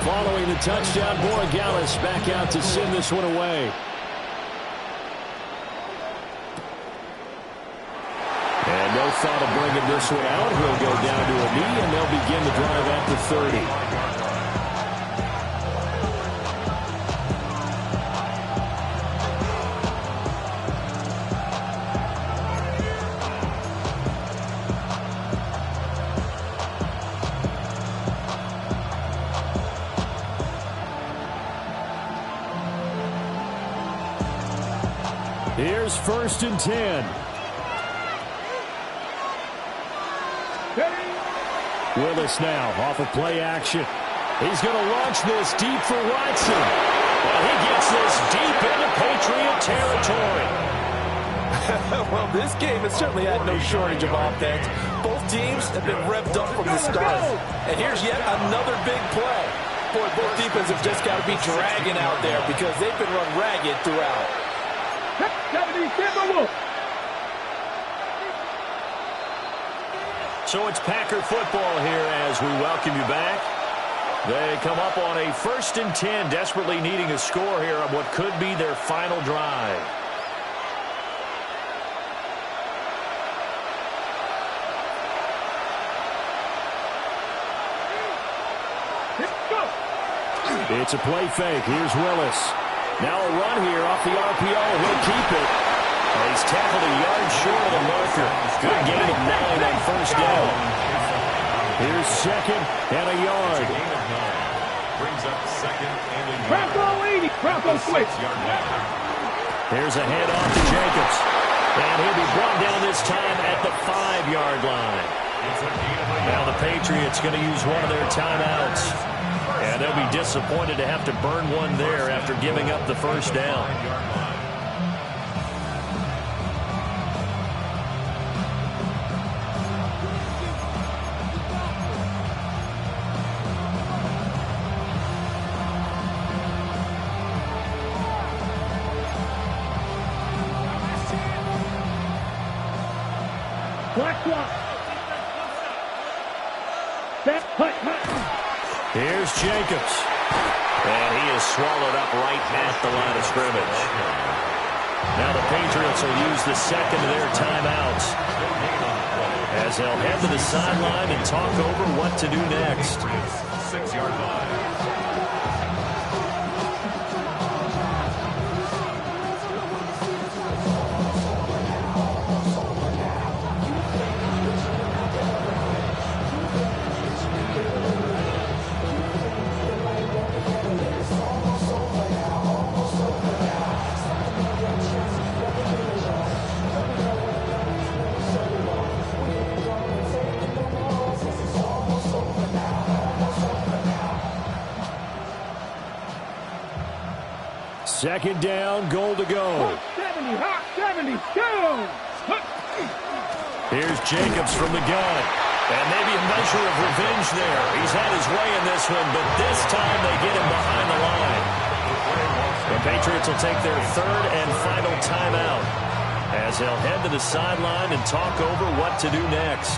Following the touchdown, Borregales back out to send this one away. And no thought of bringing this one out. He'll go down to a knee, and they'll begin the drive at the 30. Here's 1st and 10. Willis now off of play action. He's going to launch this deep for Watson. And he gets this deep into Patriot territory. Well, this game has certainly had no shortage of offense. Both teams have been revved up from the start. And here's yet another big play. Boy, both defenses have just got to be dragging out there because they've been run ragged throughout. So it's Packer football here as we welcome you back. They come up on a 1st and 10, desperately needing a score here on what could be their final drive. It's a play fake. Here's Willis. Now a run here off the RPO. He'll keep it. And he's tackled a yard short of the marker. Good gain of 9 on 1st down. Here's 2nd and a yard. Brings up 2nd and a yard. Bronco 80. Bronco switch. Here's a handoff to Jacobs. And he'll be brought down this time at the 5-yard line. Now the Patriots going to use one of their timeouts. And they'll be disappointed to have to burn one there after giving up the 1st down. Here's Jacobs. And he is swallowed up right at the line of scrimmage. Now the Patriots will use the 2nd of their timeouts as they'll head to the sideline and talk over what to do next. 6-yard line. Second down, goal to go. 70, hot 72. Here's Jacobs from the gun. And maybe a measure of revenge there. He's had his way in this one, but this time they get him behind the line. The Patriots will take their third and final timeout as they'll head to the sideline and talk over what to do next.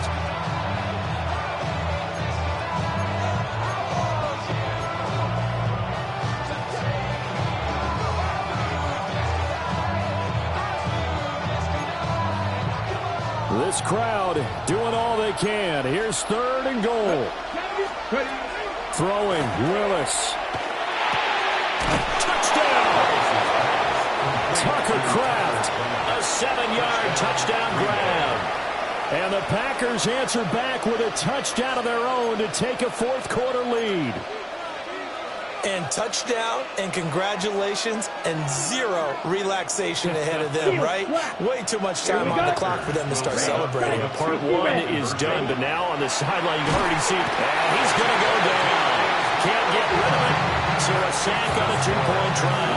This crowd doing all they can. Here's third and goal. Throwing, Willis. Touchdown! Tucker Kraft, a 7-yard touchdown grab. And the Packers answer back with a touchdown of their own to take a fourth-quarter lead. And touchdown and congratulations and zero relaxation ahead of them, right? Way too much time on the clock for them to start celebrating. Part one is done, but now on the sideline you can already see, and he's going to go down. Can't get rid of it, so a sack on a 2-point try.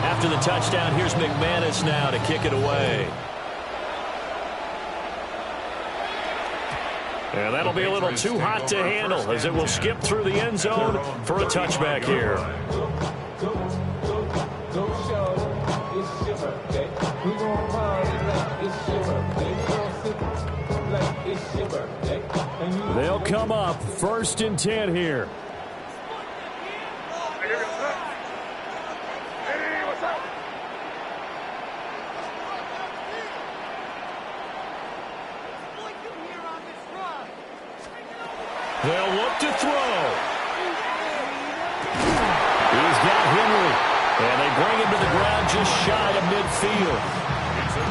After the touchdown, here's McManus now to kick it away. And that'll be a little too hot to handle as it will skip through the end zone for a touchback here. They'll come up 1st and 10 here. They'll look to throw. He's got Henry. And they bring him to the ground just shy of midfield.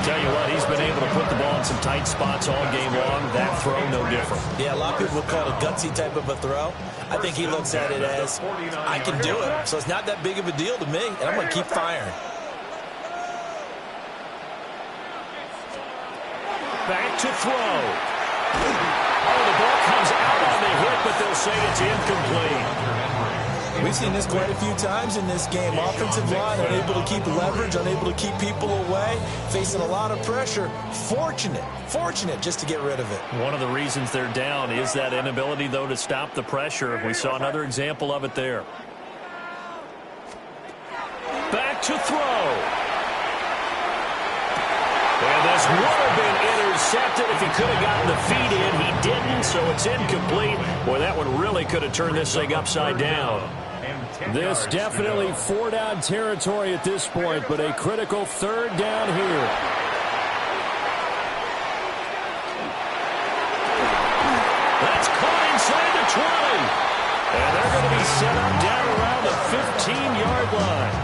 Tell you what, he's been able to put the ball in some tight spots all game long. That throw, no different. Yeah, a lot of people would call it a gutsy type of a throw. I think he looks at it as, I can do it. So it's not that big of a deal to me, and I'm going to keep firing. Back to throw. Oh, the ball comes out on the hit, but they'll say it's incomplete. We've seen this quite a few times in this game. Offensive line unable to keep leverage, unable to keep people away, facing a lot of pressure. Fortunate just to get rid of it. One of the reasons they're down is that inability, though, to stop the pressure. We saw another example of it there. Back to throw. And this would have been intercepted if he could have gotten the feet in. He didn't, so it's incomplete. Boy, that one really could have turned this thing upside down. This definitely 4-down territory at this point, but a critical 3rd down here. That's caught inside the 20. And they're going to be set up down around the 15-yard line.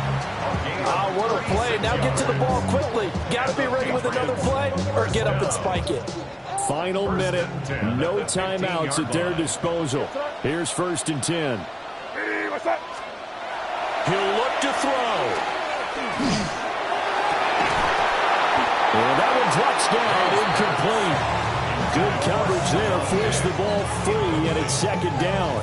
Oh, what a play. Now get to the ball quickly. Got to be ready with another play or get up and spike it. Final minute. No timeouts at their disposal. Here's 1st and 10. Hey, what's up? He'll look to throw. Well, that one drops down, incomplete. Good coverage there, forced the ball free, and it's 2nd down.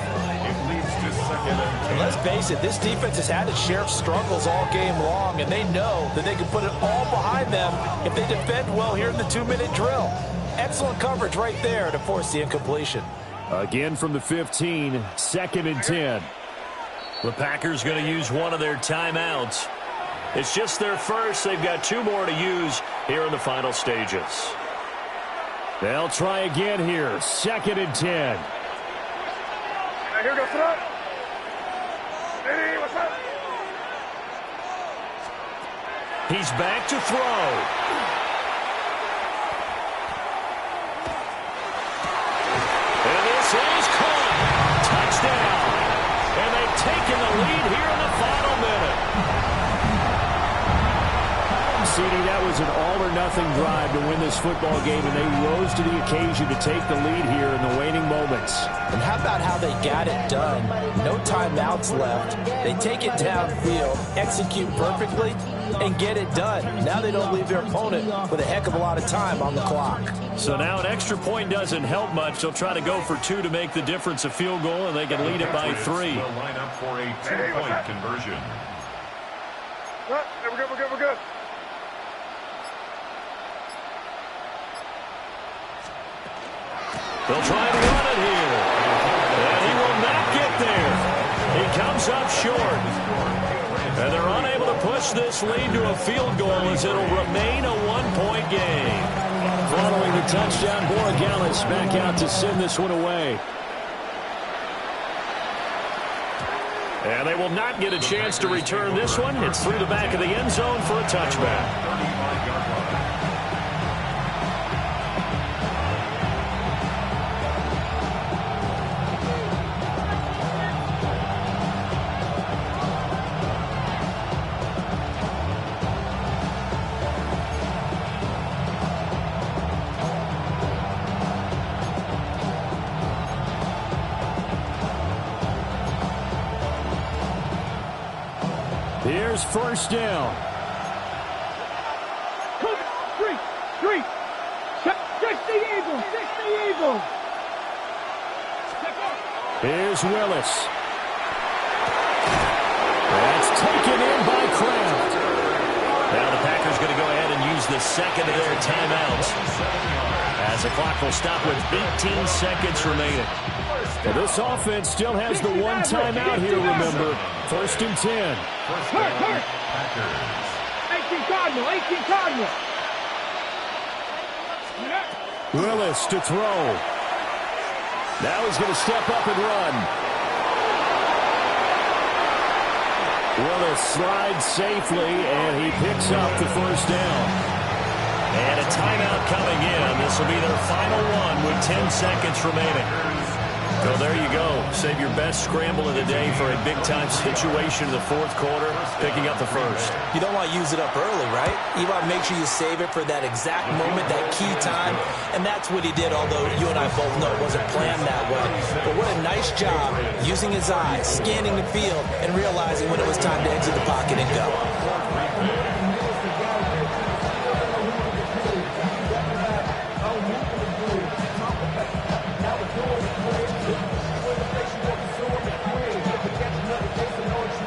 And let's face it, this defense has had its share of struggles all game long, and they know that they can put it all behind them if they defend well here in the 2-minute drill. Excellent coverage right there to force the incompletion. Again from the 15, 2nd and 10. The Packers going to use one of their timeouts. It's just their first. They've got 2 more to use here in the final stages. They'll try again here. 2nd and 10. Here goes throw. Hey, what's up? He's back to throw. And this is caught. Touchdown. And they've taken the lead here in the final minute. CD, that was an all-or-nothing drive to win this football game, and they rose to the occasion to take the lead here in the waning moments. And how about how they got it done? No timeouts left. They take it downfield, execute perfectly, and get it done. Now they don't leave their opponent with a heck of a lot of time on the clock. So now an extra point doesn't help much. They'll try to go for 2 to make the difference a field goal, and they can lead it by 3. Will line up for a 2-point conversion. We're good, we're good, we're good. They'll try to run it here. And he will not get there. He comes up short. And they're unable to push this lead to a field goal as it'll remain a 1-point game. Following the touchdown, Borregales back out to send this one away. And they will not get a chance to return this one. It's through the back of the end zone for a touchback. Here's first down. Three. Just the Eagles. Here's Willis. That's taken in by Kraft. Now the Packers going to go ahead and use the second of their timeouts, as the clock will stop with 18 seconds remaining. Well, this offense still has the one timeout here, remember. 1st and 10. Hurt. 18 Cardinal. Willis to throw. Now he's going to step up and run. Willis slides safely, and he picks up the first down. And a timeout coming in. This will be their final one with 10 seconds remaining. So there you go. Save your best scramble of the day for a big-time situation in the 4th quarter, picking up the first. You don't want to use it up early, right? You want to make sure you save it for that exact moment, that key time. And that's what he did, although you and I both know it wasn't planned that way. But what a nice job using his eyes, scanning the field, and realizing when it was time to exit the pocket and go.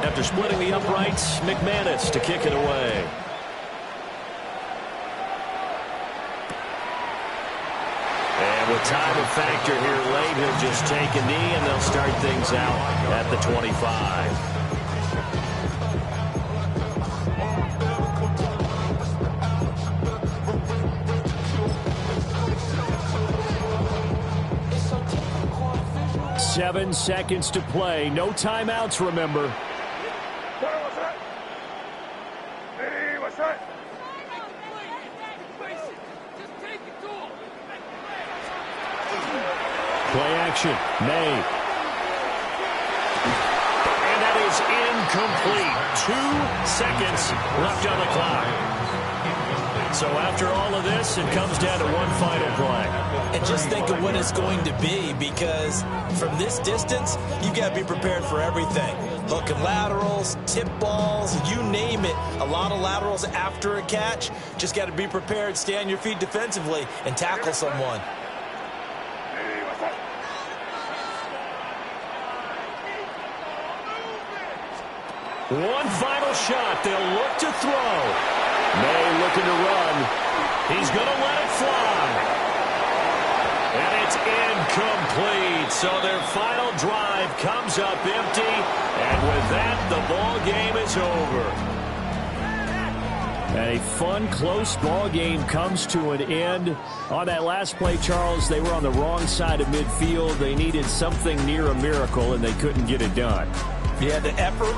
After splitting the uprights, McManus to kick it away. And with time a factor here late, he'll just take a knee, and they'll start things out at the 25. Seven seconds to play. No timeouts, remember. What's that? Hey, what's that? Play action. May. And that is incomplete. 2 seconds left on the clock. So after all of this, it comes down to one final play. And just think of what it's going to be, because from this distance, you've got to be prepared for everything. Hooking laterals, tip balls, you name it. A lot of laterals after a catch. Just got to be prepared, stay on your feet defensively, and tackle someone. Hey, what's that? One final shot. They'll look to throw. May looking to run. He's going to let it fly. And it's incomplete. So their final drive comes up empty. And with that, the ball game is over. A fun, close ball game comes to an end. On that last play, Charles, they were on the wrong side of midfield. They needed something near a miracle, and they couldn't get it done. Yeah, the effort,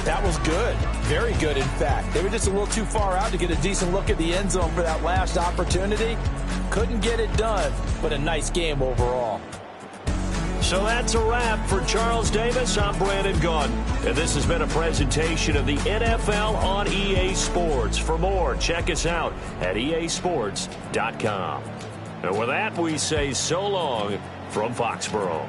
that was good. Very good, in fact. They were just a little too far out to get a decent look at the end zone for that last opportunity. Couldn't get it done, but a nice game overall. So that's a wrap for Charles Davis. I'm Brandon Gaudin, and this has been a presentation of the NFL on EA Sports. For more, check us out at easports.com. And with that, we say so long from Foxborough.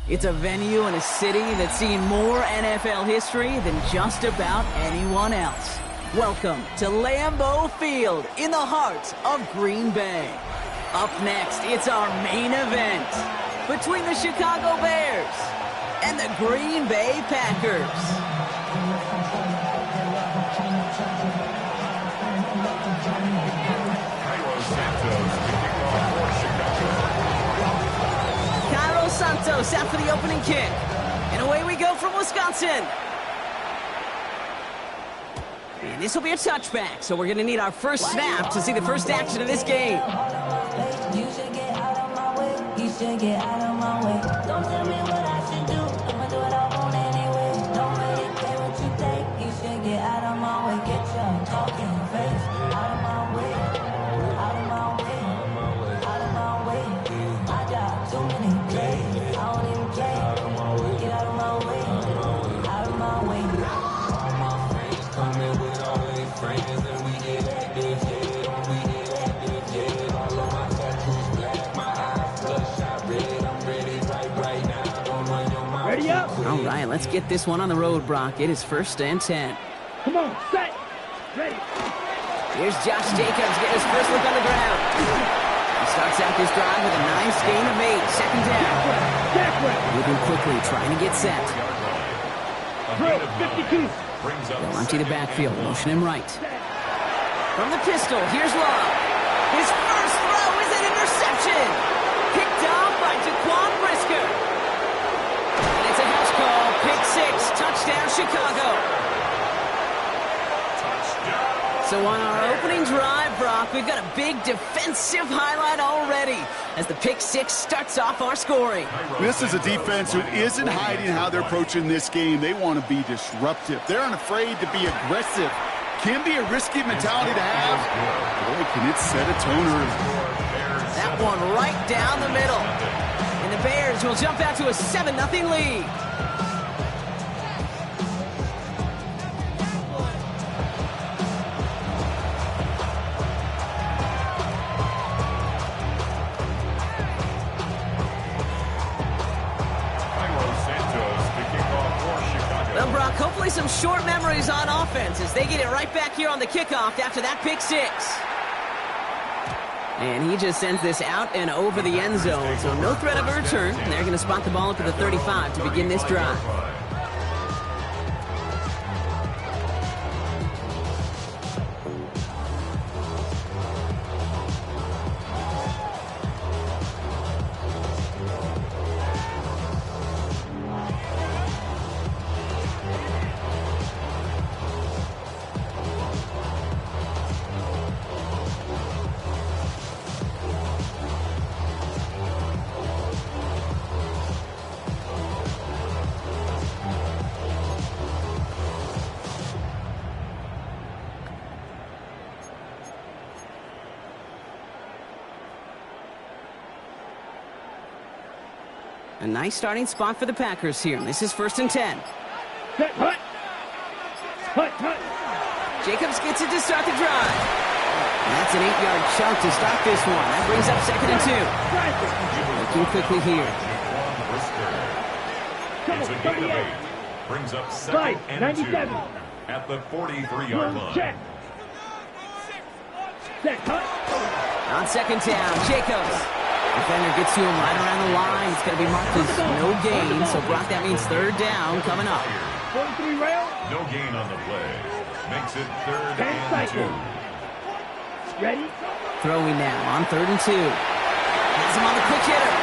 It's a venue and a city that's seen more NFL history than just about anyone else. Welcome to Lambeau Field in the heart of Green Bay. Up next, it's our main event between the Chicago Bears and the Green Bay Packers. Santos out for the opening kick. And away we go from Wisconsin. And this will be a touchback, so we're going to need our first snap to see the first action of this game. You should get out of my way. You should get out of my way. Don't tell me what I should do. I'ma do what I want anyway. Don't really care what you think. You should get out of my way. Get your talking face out of my way. Out of my way. Out of my way. I got too many plays. I don't even play. Get out of my way. Out of my way. All my friends coming with all their friends and we get active, yeah. We get active, yeah. All of my tattoos black, my eyes bloodshot red. I'm ready right now. Don't run your mouth. Ready up. All right, let's get this one on the road, Brock. It is 1st and 10. Come on, set. Ready. Here's Josh Jacobs getting his first look on the ground. He starts out this drive with a nice gain of 8. Second down. Moving quickly, trying to get set. Drill, 52. They'll empty the backfield, motion him right. From the pistol, here's Love. His first throw is an interception. Picked off by Jaquan Brisker. And it's a house call, pick 6, touchdown Chicago. So on our opening drive, Brock, we've got a big defensive highlight already as the pick 6 starts off our scoring. This is a defense who isn't hiding how they're approaching this game. They want to be disruptive. They're unafraid to be aggressive. Can be a risky mentality to have. Boy, can it set a tone early. That one right down the middle. And the Bears will jump out to a 7-0 lead. Well, Brock, hopefully some short memories on offense as they get it right back here on the kickoff after that pick 6. And he just sends this out and over the end zone, so no threat of a return. They're going to spot the ball up to the 35 to begin this drive. A nice starting spot for the Packers here. This is 1st and 10. Set, hut. Hut, hut. Jacobs gets it to start the drive. And that's an 8-yard chunk to start this one. That brings up 2nd and 2. Looking quickly here. It's a gain of 8. Brings up 2nd and 2 at the 43-yard line. Check. Set, hut. On 2nd down, Jacobs. Defender gets to him right around the line. It's going to be marked as no gain. So, Brock, that means 3rd down coming up. 43 rail. No gain on the play. Makes it 3rd and cycle. 2. Ready. Throwing now on 3rd and 2. Has him on the quick hitter.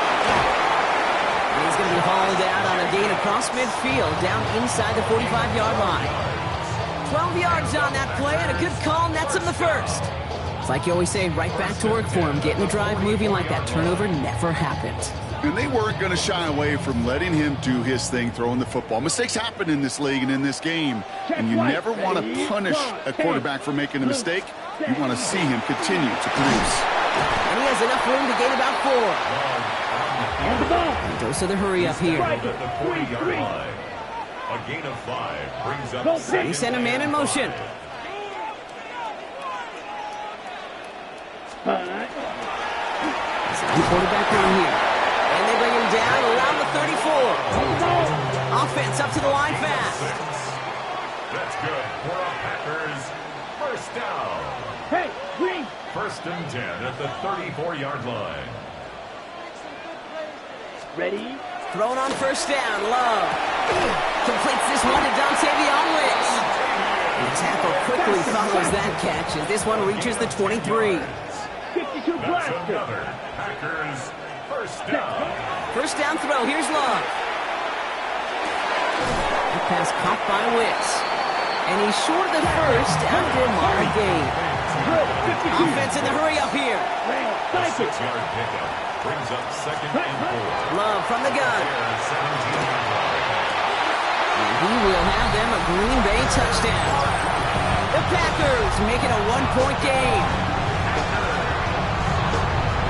And he's going to be hauled out on a gain across midfield down inside the 45-yard line. 12 yards on that play and a good call nets him the first. It's like you always say, right back to work for him, getting the drive moving like that turnover never happened. And they weren't going to shy away from letting him do his thing, throwing the football. Mistakes happen in this league and in this game, and you never want to punish a quarterback for making a mistake. You want to see him continue to produce. And he has enough room to gain about 4. And the ball. And dose of the hurry up here. At the 40-yard line. A gain of 5 brings up 2nd. He sent a man in motion. Quarterback run here. And they bring him down around the 34. Offense up to the line fast. That's good for a Packers first down. Hey, green. First and 10 at the 34-yard line. Ready? Thrown on first down, Love. Completes this one to Dontavion Wicks. The tackle quickly follows that catch as this one reaches the 23. 52 That's blaster. another Packers first down. First down throw, here's Love. The pass caught by Wicks. And he's short of the first after a moderate gain. Good. 52. Offense in the hurry up here. A 6-yard pickup brings up second and 4. Love from the gun. There's 17-yard line. And he will have them a Green Bay touchdown. The Packers making a 1-point game.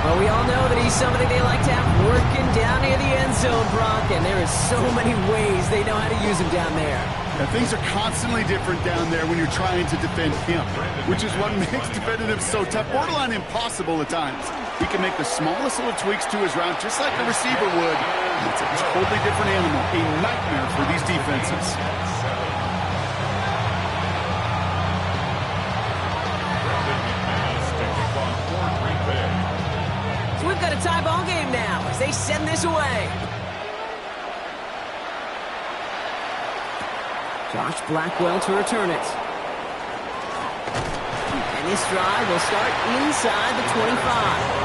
Well, we all know that he's somebody they like to have working down near the end zone, Brock, and there is so many ways they know how to use him down there. Now, things are constantly different down there when you're trying to defend him, which is what makes defending him so tough, borderline impossible at times. He can make the smallest little tweaks to his route, just like a receiver would. And it's a totally different animal, a nightmare for these defenses. So we've got a tie ball game now as they send this away. Josh Blackwell to return it. And this drive will start inside the 25.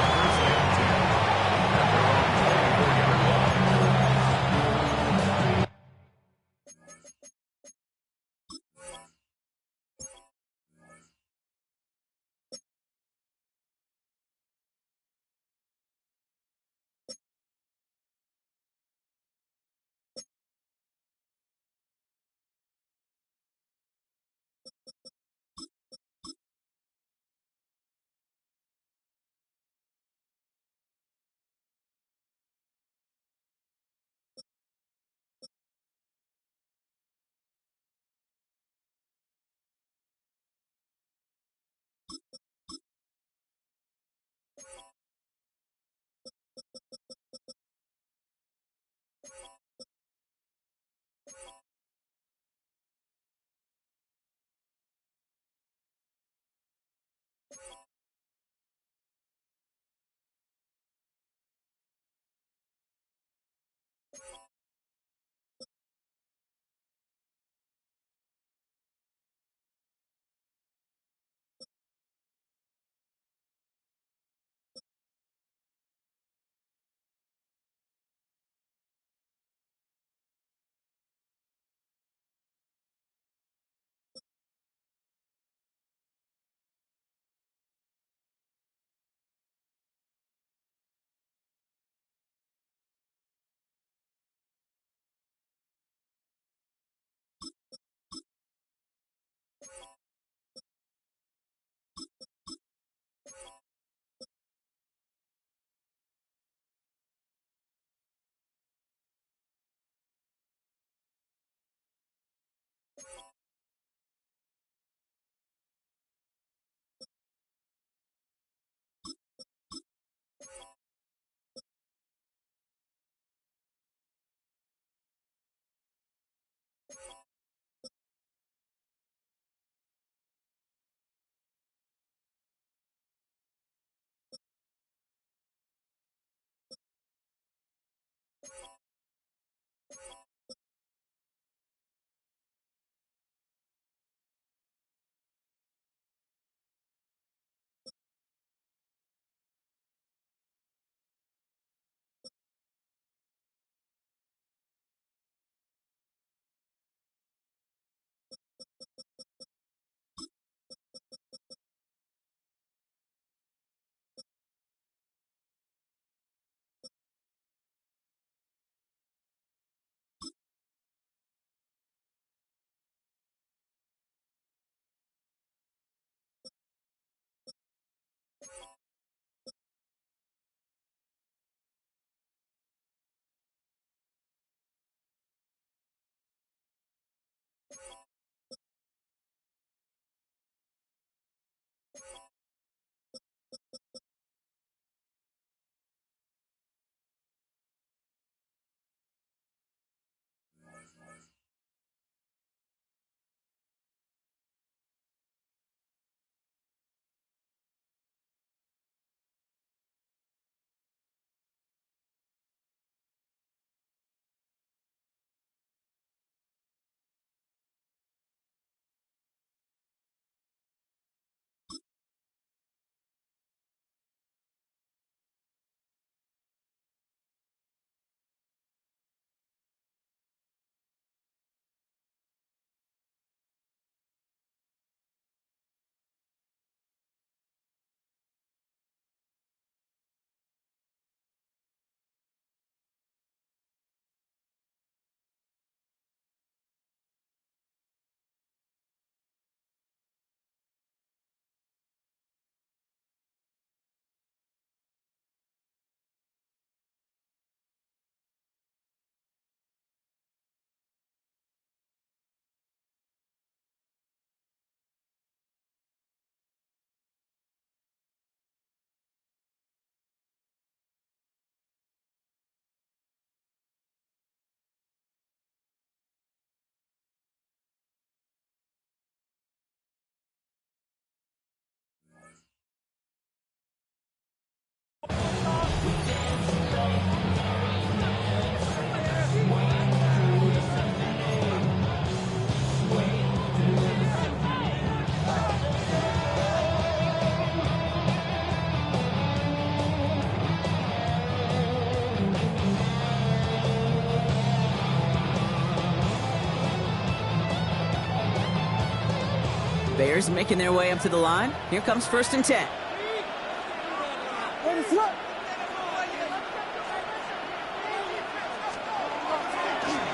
Bears making their way up to the line. Here comes 1st and 10.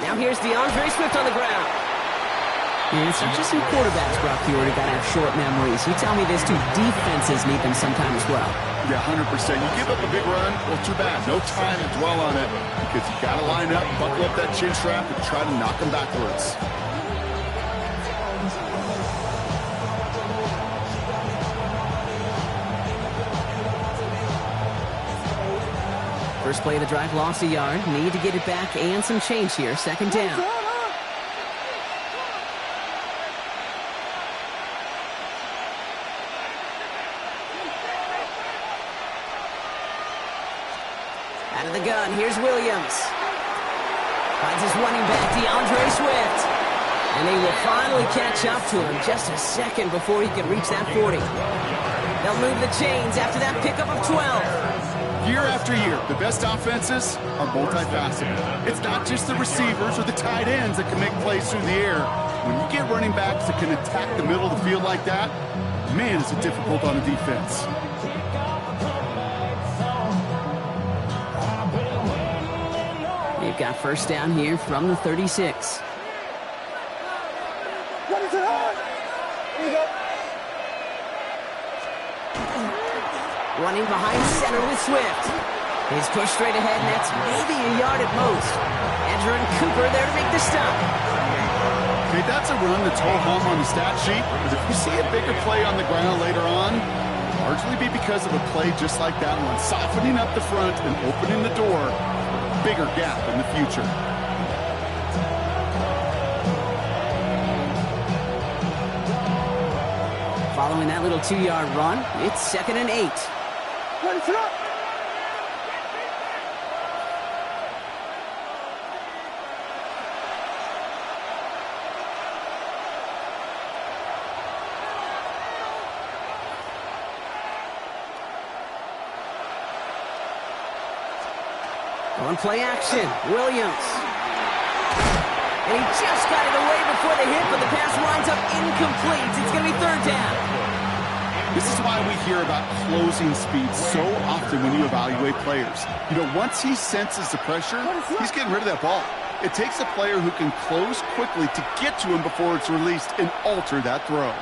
Now here's DeAndre Swift on the ground. And it's not just some quarterbacks, Brock Huard, who got to have short memories. You tell me this too, defenses need them sometimes as well. Yeah, 100%. You give up a big run, well, too bad. No time to dwell on it because you got to line up, buckle up that chin strap, and try to knock them backwards. First play of the drive, lost a yard. Need to get it back and some change here. 2nd down. Out of the gun, here's Williams. Finds his running back, DeAndre Swift. And they will finally catch up to him just a second before he can reach that 40. They'll move the chains after that pickup of 12. Year after year, the best offenses are multifaceted. It's not just the receivers or the tight ends that can make plays through the air. When you get running backs that can attack the middle of the field like that, man, is it difficult on a defense. They've got 1st down here from the 36. Running behind center with Swift. He's pushed straight ahead, and that's maybe a yard at most. Andrew and Cooper there to make the stop. Okay, that's a run that's whole hum on the stat sheet, but if you see a bigger play on the ground later on, largely be because of a play just like that one, softening up the front and opening the door for a bigger gap in the future. Following that little 2-yard run, it's 2nd and 8. On play action, Williams. And he just got it away before the hit, but the pass winds up incomplete. It's going to be 3rd down. This is why we hear about closing speed so often when you evaluate players. You know, once he senses the pressure, he's getting rid of that ball. It takes a player who can close quickly to get to him before it's released and alter that throw.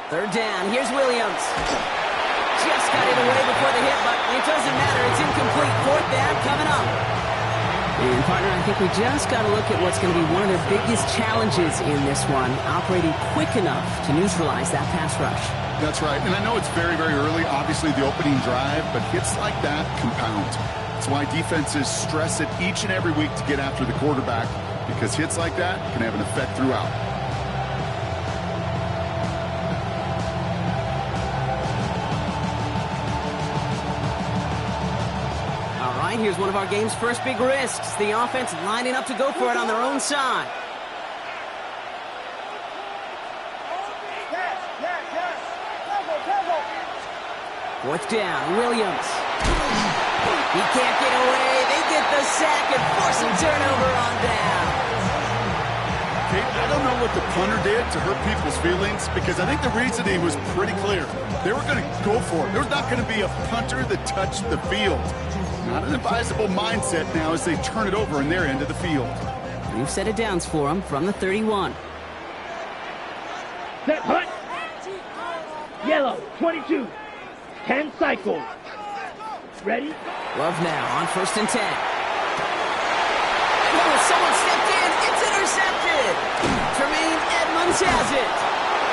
Third down, here's Williams. Just got it away before the hit, but it doesn't matter. It's incomplete. 4th down coming up. And, partner, I think we just got to look at what's going to be one of their biggest challenges in this one, operating quick enough to neutralize that pass rush. That's right. And I know it's very, very early, obviously, the opening drive, but hits like that compound. That's why defenses stress it each and every week to get after the quarterback, because hits like that can have an effect throughout. Here's one of our game's first big risks. The offense lining up to go for it on their own side. Fourth down, Williams. He can't get away. They get the sack and force a turnover on down. I don't know what the punter did to hurt people's feelings, because I think the reasoning was pretty clear. They were going to go for it. There's not going to be a punter that touched the field. Not an advisable mindset now as they turn it over in their end of the field. We've set it downs for them from the 31. Set, hut. Yellow, 22. 10 cycles. Ready? Love now on 1st and 10. Oh, someone stepped in. It's intercepted. Tremaine Edmonds has it.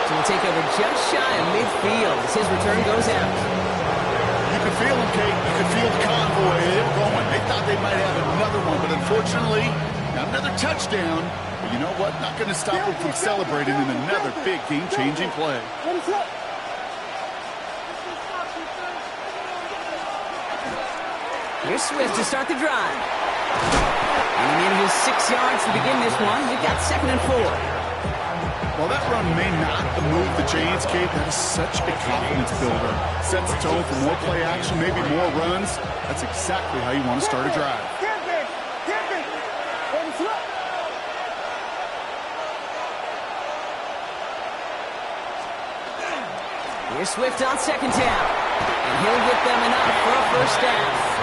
So we'll take over just shy of midfield as his return goes out. You could feel them, Kate. You could feel the convoy. They were going. They thought they might have another one, but unfortunately, not another touchdown. But you know what? Not going to stop them from celebrating in another big game-changing play. Here's Swift to start the drive. And he manages 6 yards to begin this one. We've got 2nd and 4. While that run may not move the chains, Kate, that is such a confidence builder. Sets the tone for more play action, maybe more runs. That's exactly how you want to start a drive. Here's Swift on second down. And he'll get them enough for a first down.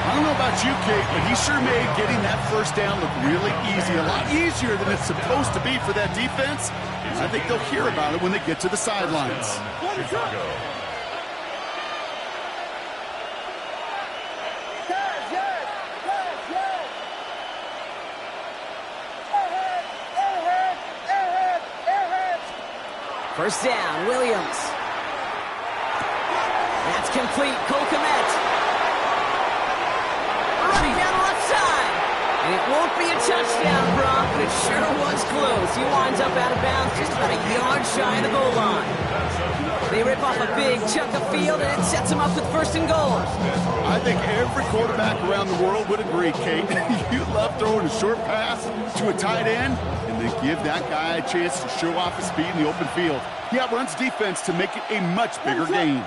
I don't know about you, Kate, but he sure made getting that first down look really easy. A lot easier than it's supposed to be for that defense. I think they'll hear about it when they get to the sidelines. Chicago. First down, Williams. That's complete. Cole Kmet. Running down the left side. And it won't be a touchdown, Brock, but it sure was close. He winds up out of bounds just about a yard shy of the goal line. They rip off a big chunk of field, and it sets him up with first and goal. I think every quarterback around the world would agree, Kate. You love throwing a short pass to a tight end, and then give that guy a chance to show off his speed in the open field. He outruns defense to make it a much bigger gain.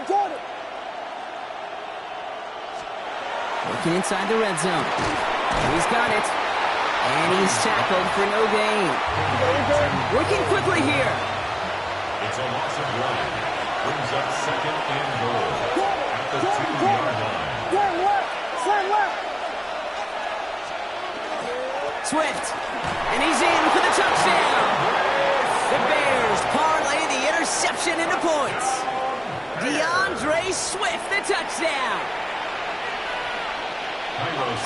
Jordan. Looking inside the red zone. He's got it. And he's tackled for no gain. Working quickly here. It's a loss of 1. Brings up second and goal at the 2-yard line. Slam left. Swift. And he's in for the touchdown. The Bears parlay the interception into points. DeAndre Swift, the touchdown.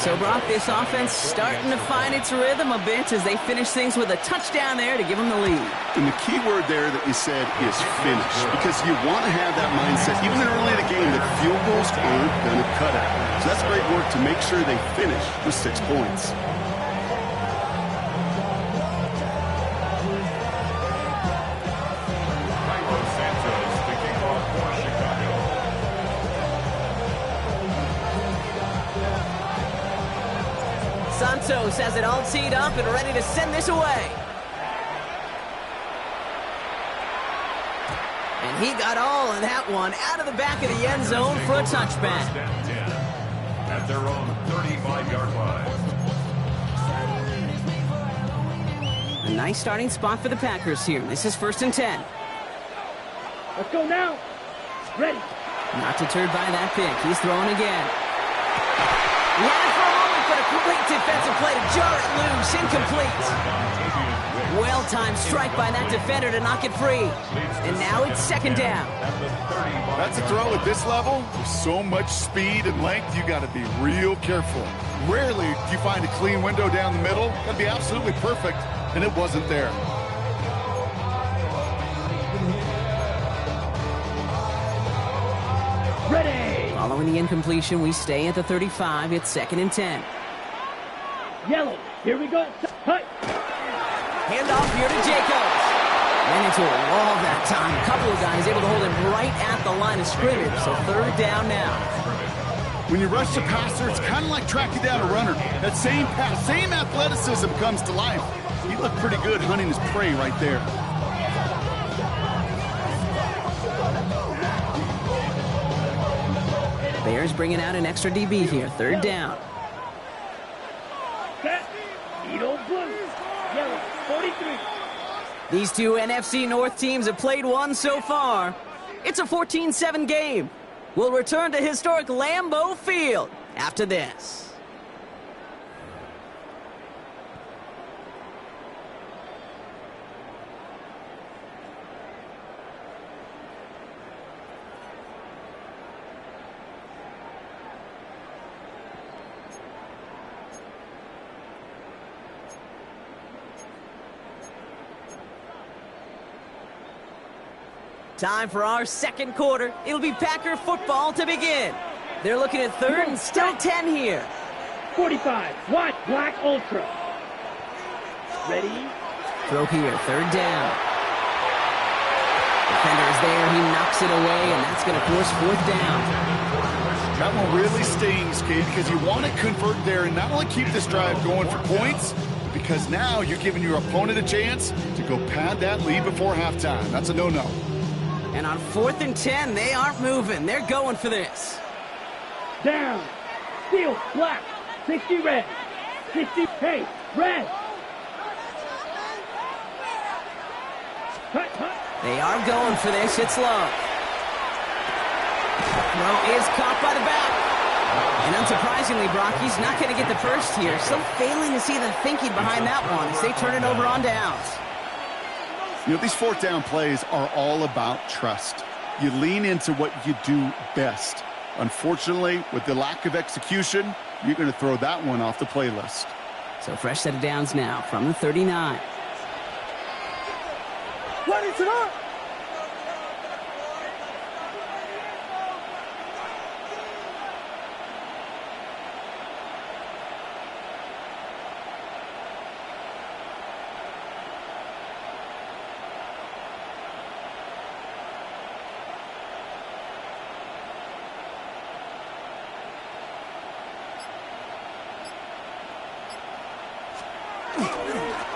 So, Brock, this offense starting to find its rhythm a bit as they finish things with a touchdown there to give them the lead. And the key word there that you said is finish, because you want to have that mindset, even early in the game, that field goals aren't going to cut it. So that's great work to make sure they finish with 6 points. Santos has it all teed up and ready to send this away. And he got all of that one out of the back of the end zone for a touchback. At their own 35-yard line. A nice starting spot for the Packers here. This is 1st and 10. Let's go now. Ready. Not deterred by that pick. He's throwing again. He had it for a moment, but a great defensive play to jar it loose. Incomplete. Well-timed strike by that defender to knock it free. And now it's 2nd down. That's a throw at this level. With so much speed and length, you got to be real careful. Rarely do you find a clean window down the middle. That'd be absolutely perfect, and it wasn't there. Ready. Following the incompletion, we stay at the 35. It's 2nd and 10. Yellow. Here we go. Hut. Handoff here to Jacobs. Ran into a wall that time. A couple of guys able to hold him right at the line of scrimmage. So 3rd down now. When you rush the passer, it's kind of like tracking down a runner. That same pass, same athleticism comes to life. He looked pretty good hunting his prey right there. Bears bringing out an extra DB here. 3rd down. Set. Edo blue. Yellow. 43. These two NFC North teams have played one so far. It's a 14-7 game. We'll return to historic Lambeau Field after this. Time for our 2nd quarter. It'll be Packer football to begin. They're looking at 3rd and still 10 here. 45. Watch Black Ultra. Ready. Throw here. 3rd down. Defender is there. He knocks it away, and that's going to force fourth down. That one really stings, Kate, because you want to convert there and not only keep this drive going for points, because now you're giving your opponent a chance to go pad that lead before halftime. That's a no-no. And on 4th and 10, they aren't moving. They're going for this. Down. Steel, black. 60 red. 60, hey, red. They are going for this. It's low. Throw is caught by the back. And unsurprisingly, Brock, he's not going to get the first here. Still failing to see the thinking behind that one as they turn it over on downs. You know, these fourth down plays are all about trust. You lean into what you do best. Unfortunately, with the lack of execution, you're going to throw that one off the playlist. So fresh set of downs now from the 39. What is it up?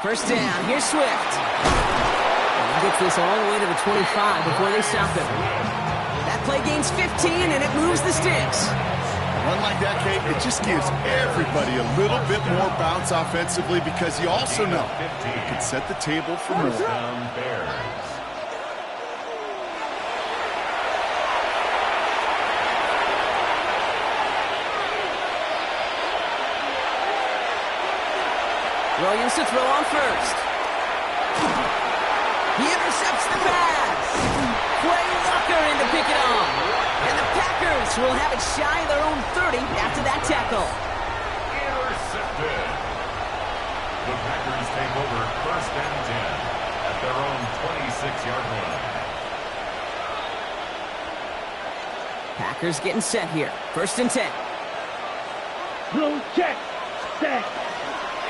First down. Here's Swift. And he gets this all the way to the 25 before they stop him. That play gains 15, and it moves the sticks. Run like that, Kate, it just gives everybody a little bit more bounce offensively because you also know it can set the table for more. Williams to throw on first. He intercepts the pass. Quay Walker in to pick it off. And the Packers will have it shy of their own 30 after that tackle. Intercepted. The Packers take over 1st and 10 at their own 26-yard line. Packers getting set here. 1st and 10. Blue check. Set.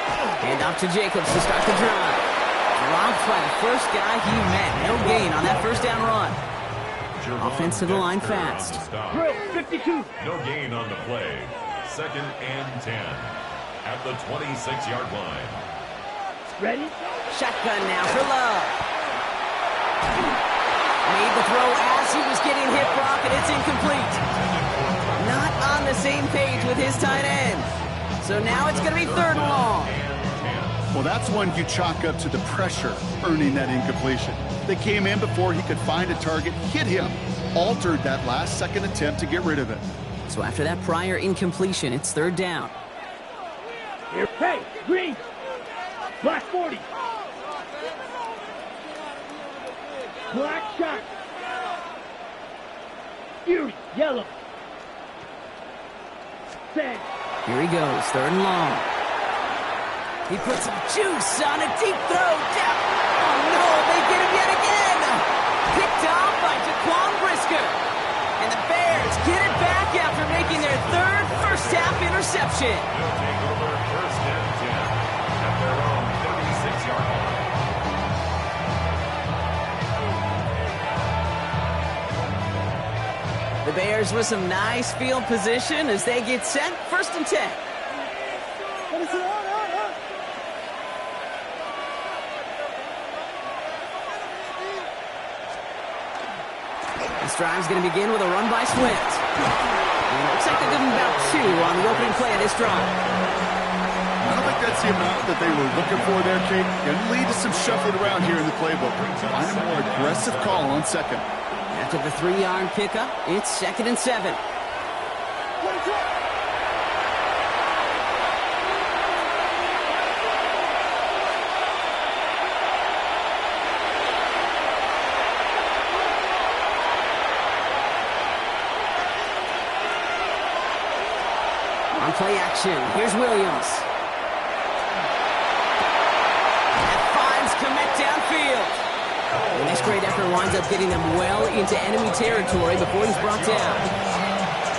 Hand off to Jacobs to start the drive. Dropped by the first guy he met. No gain on that first down run. Offense to the line fast. Drill 52. No gain on the play. 2nd and 10 at the 26-yard line. Ready? Shotgun now for Love. Made the throw as he was getting hit, Brock, and it's incomplete. Not on the same page with his tight end. So now it's going to be 3rd and long. Well, that's one you chalk up to the pressure earning that incompletion. They came in before he could find a target, hit him, altered that last-second attempt to get rid of it. So after that prior incompletion, it's 3rd down. Here, hey, green. Black 40. Black shot. Fury, yellow. Set. Here he goes, 3rd and long. He puts some juice on a deep throw. Down. Oh, no, they get him yet again. Picked off by Jaquan Brisker. And the Bears get it back after making their 3rd first-half interception. They'll take over 1st and 10 at their own 36-yard line. The Bears with some nice field position as they get set. 1st and 10. This drive's going to begin with a run by Swift. And it looks like they're giving about 2 on the opening play of this drive. I don't think that's the amount that they were looking for there, Kate. Going to lead to some shuffling around here in the playbook. Find a more aggressive call on 2nd. After the 3-yard pickup, it's 2nd and 7. On play action, here's Williams. That finds Kmet downfield. And this great effort winds up getting them well into enemy territory before he's brought down.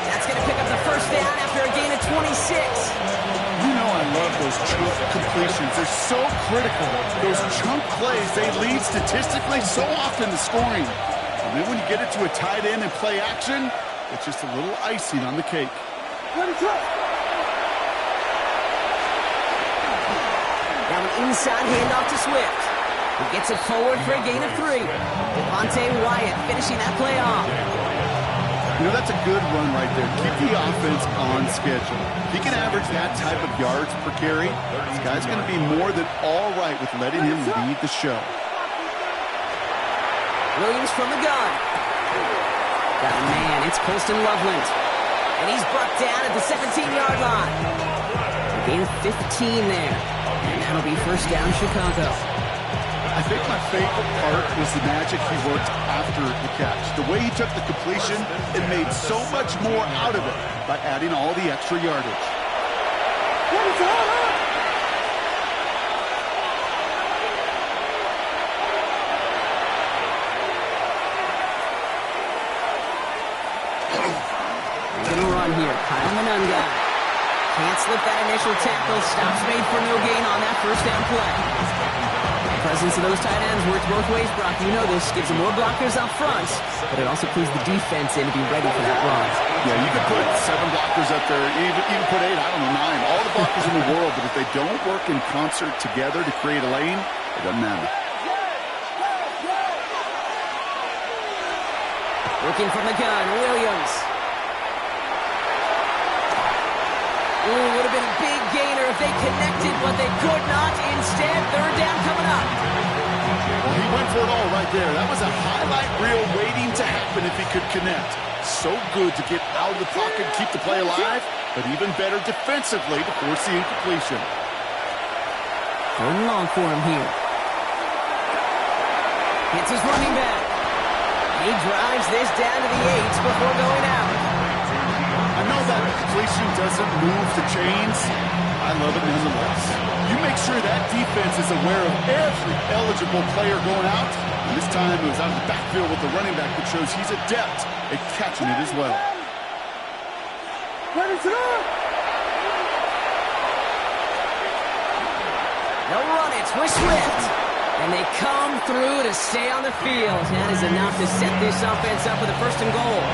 That's going to pick up the first down after a gain of 26. You know I love those chunk completions. They're so critical. Those chunk plays, they lead statistically so often to scoring. And then when you get it to a tight end and play action, it's just a little icing on the cake. Now an inside handoff to Swift. He gets it forward for a gain of 3. Devontae Wyatt finishing that play off. You know, that's a good run right there. Keep the offense on schedule. If he can average that type of yards per carry, this guy's going to be more than all right with letting him lead the show. Williams from the gun. Got a man. It's Colston Loveland. And he's brought down at the 17-yard line. A gain of 15 there. And that'll be first down Chicago. I think my favorite part was the magic he worked after the catch. The way he took the completion and made so much more out of it by adding all the extra yardage. He's going to run here. Kyle Monunga. Can't slip that initial tackle. Stops made for no gain on that first down play. The presence of those tight ends works both ways, Brock. You know this. Gives them more blockers up front, but it also clues the defense in to be ready for that run. Yeah, you could put 7 blockers up there, even put 8, I don't know, 9. All the blockers in the world, but if they don't work in concert together to create a lane, it doesn't matter. Looking from the gun, Williams. Ooh, would have been a big gainer if they connected, but they could not. Instead, third down coming up. Well, he went for it all right there. That was a highlight reel waiting to happen if he could connect. So good to get out of the pocket and keep the play alive, but even better defensively to force the incompletion. Third and long for him here. Hits his running back. He drives this down to the 8 before going out. I know that completion doesn't move the chains. I love it nonetheless. You make sure that defense is aware of every eligible player going out. And this time it was out of the backfield with the running back that shows he's adept at catching it as well. They'll run it with Swift. And they come through to stay on the field. That is enough to set this offense up with a first and goal.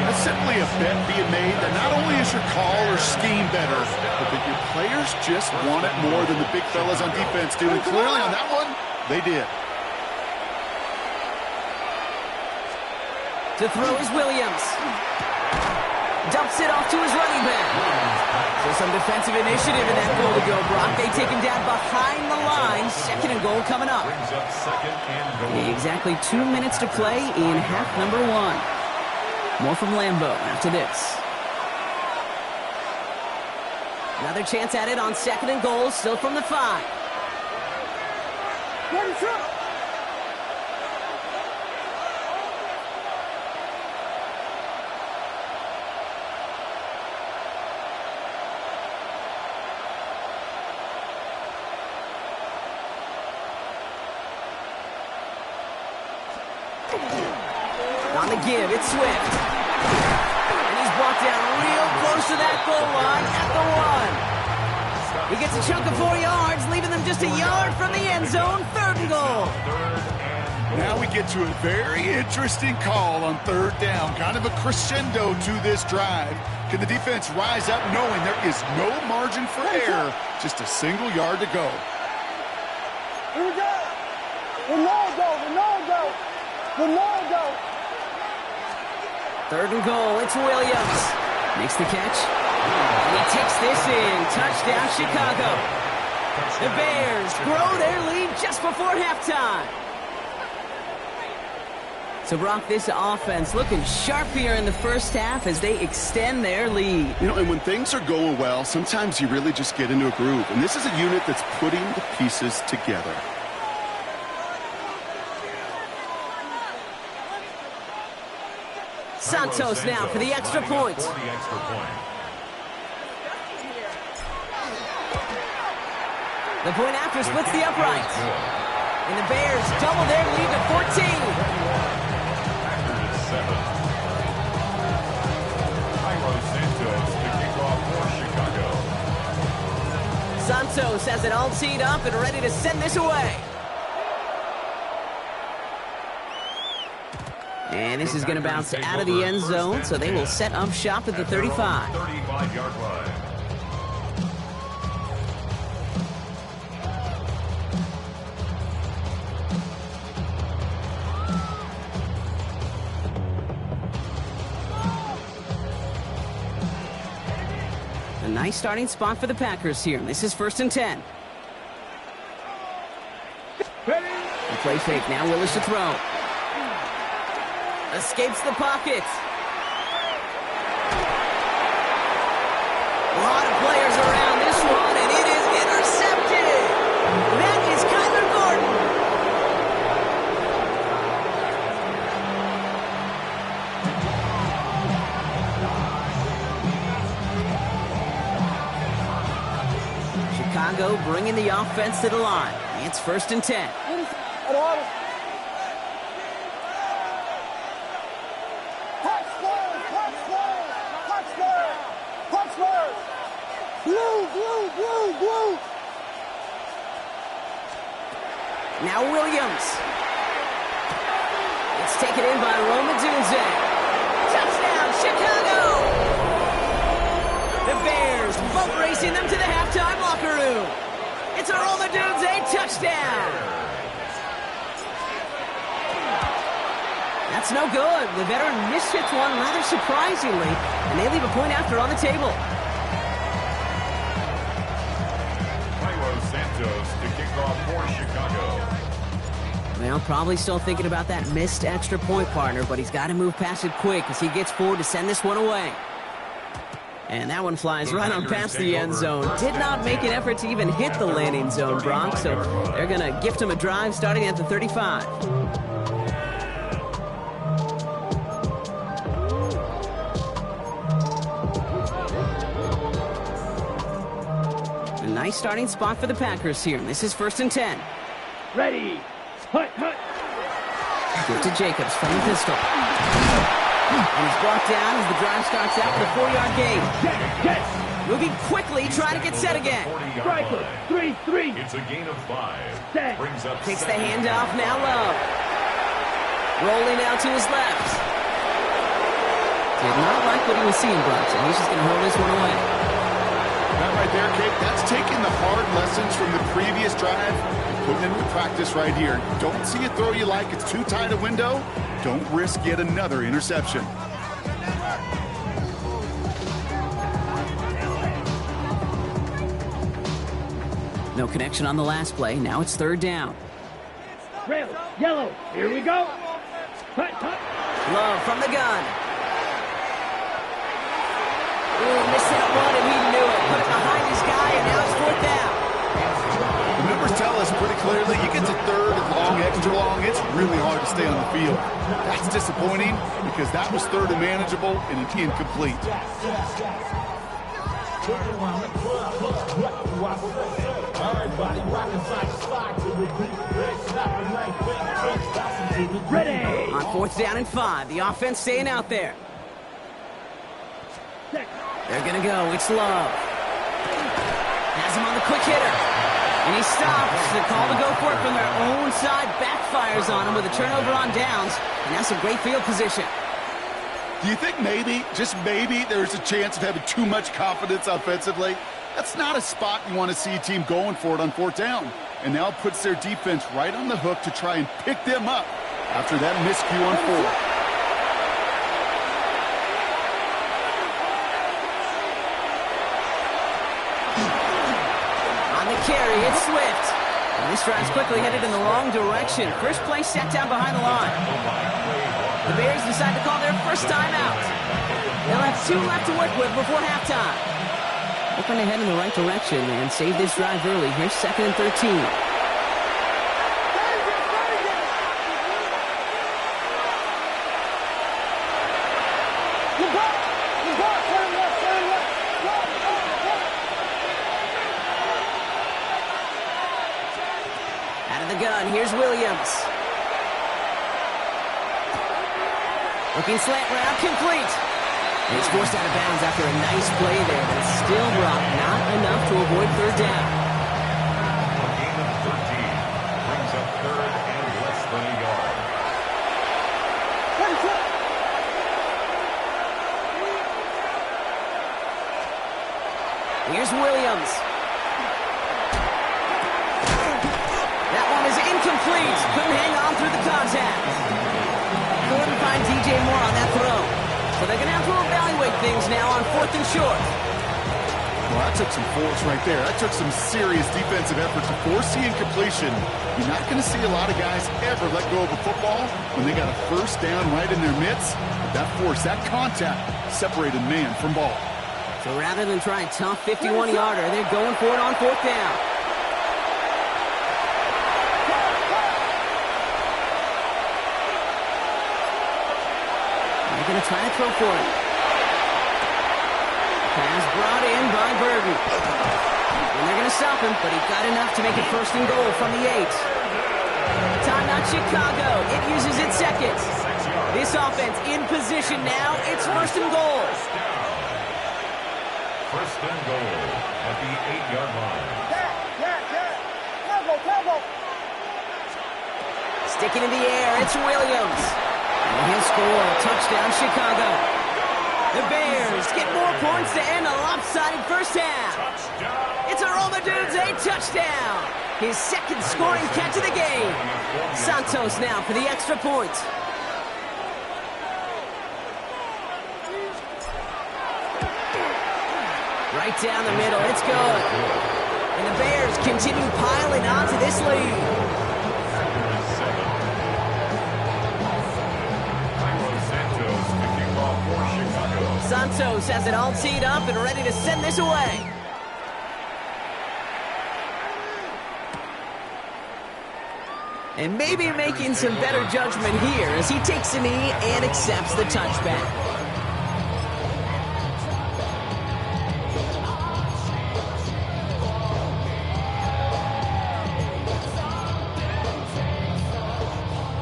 That's simply a bet being made that not only is your call or scheme better, but that your players just want it more than the big fellas on defense do. And clearly on that one, they did. To throw is Williams. Dumps it off to his running back. So some defensive initiative in that goal to go, Brock. They take him down behind the line. Second and goal coming up. Exactly 2 minutes to play in half number 1. More from Lambeau after this. Another chance at it on second and goal, still from the 5. On the give, it's Swift. And he's brought down real close to that goal line at the 1. He gets a chunk of 4 yards, leaving them just a yard from the end zone. Third and goal. Now we get to a very interesting call on third down. Kind of a crescendo to this drive. Can the defense rise up knowing there is no margin for error? Just a single yard to go. Here we go. Ronaldo. Third and goal, it's Williams. Makes the catch. And he takes this in. Touchdown, Chicago. The Bears grow their lead just before halftime. So, Brock, this offense looking sharp here in the first half as they extend their lead. You know, and when things are going well, sometimes you really just get into a groove. And this is a unit that's putting the pieces together. Santos now for the extra point. The point after splits the upright. And the Bears double their lead to 14. Santos has it all teed up and ready to send this away. And this is going to bounce out of the end zone, so they will set up shop at the 35. 35-yard line. A nice starting spot for the Packers here. This is 1st and 10. The play fake now. Willis to throw. Escapes the pocket. A lot of players around this one, and it is intercepted. That is Kyler Gordon. Chicago bringing the offense to the line. It's 1st and 10. Now Williams. It's taken in by Roma Dunze. Touchdown, Chicago! The Bears boat racing them to the halftime locker room. It's a Roma Dunze touchdown. That's no good. The veteran mishits one rather surprisingly, and they leave a point after on the table. Santos to kick off for Chicago. Well, probably still thinking about that missed extra point, partner, but he's got to move past it quick as he gets forward to send this one away. And that one flies right on past the end zone. Did not make an effort to even hit the landing zone, Brock, so they're going to gift him a drive starting at the 35. A nice starting spot for the Packers here. This is 1st and 10. Ready. Hut, hut. Give to Jacobs from the pistol. And he's brought down as the drive starts out with a 4-yard gain. Yes. Moving quickly, trying to get set again. Striker. 3-3. It's a gain of 5. Set. Brings up Takes the 2nd. handoff now low. Rolling out to his left. Did not like what he was seeing, Brock, so he's just going to hold this one away. That right there, Kate, that's taking the hard lessons from the previous drive and putting it into practice right here. Don't see a throw you like. It's too tight a window. Don't risk yet another interception. No connection on the last play. Now it's 3rd down. Red, yellow. Here we go. Hut, hut. Love from the gun. Ooh, missed that one, and he knew it. Put it behind his guy, and now it's 4th down. The numbers tell us pretty clearly, you get to 3rd and long, extra long, it's really hard to stay on the field. That's disappointing because that was 3rd and manageable and it's incomplete. Ready. On 4th down and 5, the offense staying out there. They're going to go. It's Love. Has him on the quick hitter. And he stops. The call to go for it from their own side backfires on him with a turnover on downs. And that's a great field position. Do you think maybe, just maybe, there's a chance of having too much confidence offensively? That's not a spot you want to see a team going for it on 4th down. And now it puts their defense right on the hook to try and pick them up after that miscue on 4th. Carry, it's Swift. And this drive's quickly headed in the wrong direction. First play set down behind the line. The Bears decide to call their first timeout. They'll have 2 left to work with before halftime. Hoping to head in the right direction and save this drive early. Here's 2nd and 13. Here's Williams. Looking slant route, complete. And it's forced out of bounds after a nice play there, but it's still Brock. Not enough to avoid 3rd down. A gain of 13 brings up 3rd and less than a yard. Here's Williams. That one is incomplete. Couldn't hang on through the contact. Couldn't find DJ Moore on that throw. So they're going to have to evaluate things now on 4th and short. Well, that took some force right there. That took some serious defensive effort to force the incompletion. You're not going to see a lot of guys ever let go of a football when they got a first down right in their midst. But that force, that contact, separated man from ball. So rather than try a tough 51-yarder, they're going for it on 4th down. They're going to try to throw for it. Pass brought in by Burton. And they're going to stop him, but he got enough to make it 1st and goal from the 8. Timeout Chicago. It uses its seconds. This offense in position now. It's 1st and goal. 1st and goal at the 8-yard line. Sticking in the air. It's Williams. And he'll score. Touchdown Chicago. The Bears get more points to end a lopsided first half. It's a Roma Dudes, a touchdown. His 2nd scoring catch of the game. Santos now for the extra point. Right down the middle, it's good. And the Bears continue piling onto this lead. Santos has it all teed up and ready to send this away. And maybe making some better judgment here as he takes a knee and accepts the touchback.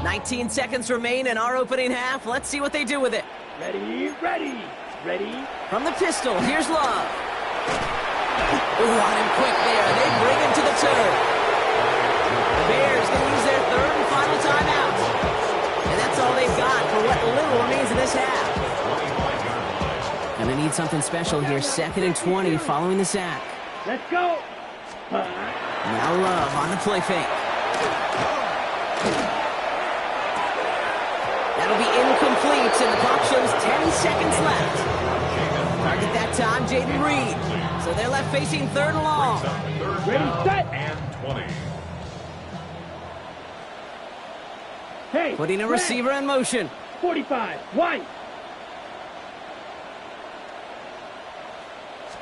"19 seconds remain in our opening half. Let's see what they do with it. Ready, ready, ready. From the pistol, here's Love. Ooh, on him quick there. They bring him to the turf. The Bears going to use their 3rd and final timeout. And that's all they've got for what little remains in this half. Going to need something special here. 2nd and 20 following the sack. Let's go. Now Love on the play fake. That'll be incomplete, and the clock shows 10 seconds left. Target that time, Jaden Reed. So they're left facing 3rd and long. Ready, set. And 20. Hey, Putting a receiver in motion. 45, wide.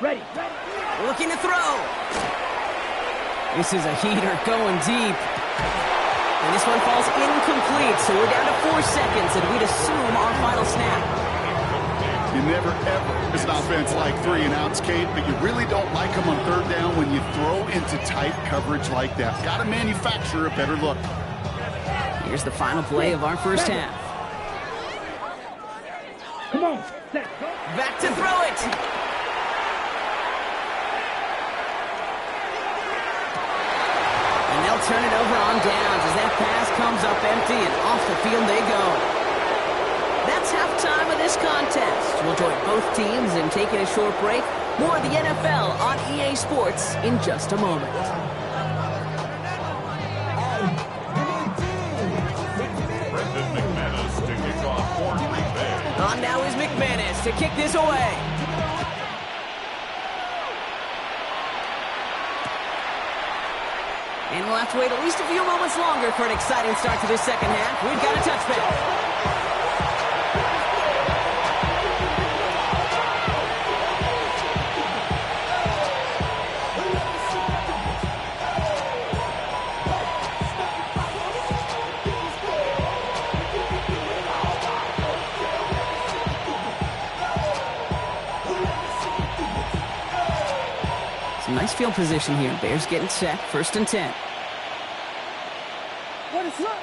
Ready, ready. Looking to throw. This is a heater going deep. And this one falls incomplete, so we're down to 4 seconds, and we'd assume our final snap. You never, ever, as an offense, like 3 and outs, Kate, but you really don't like them on 3rd down when you throw into tight coverage like that. Got to manufacture a better look. Here's the final play of our first half. Come on, set, go. Back to throw it. And they'll turn it over on downs as that pass comes up empty, and off the field they go. That's halftime of this contest. We'll join both teams in taking a short break. More of the NFL on EA Sports in just a moment. On now is McManus to kick this away. And we'll have to wait at least a few moments longer for an exciting start to this second half. We've got a touchback. Nice field position here. Bears getting set. 1st and 10. What is up?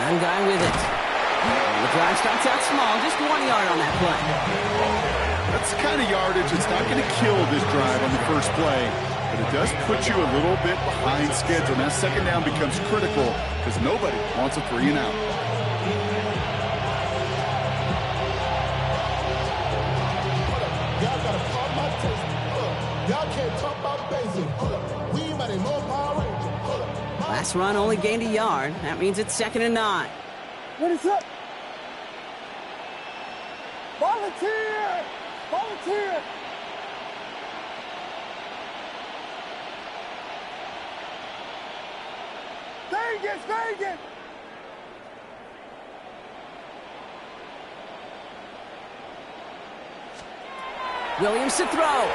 One guy with it. And the drive starts out small. Just 1 yard on that play. That's the kind of yardage that's not going to kill this drive on the first play. but it does put you a little bit behind schedule. Now, second down becomes critical because nobody wants a 3 and out. Last run only gained a yard. That means it's 2nd and 9. What is up? Volunteer! Volunteer! Vegas! Vegas! Williams to throw.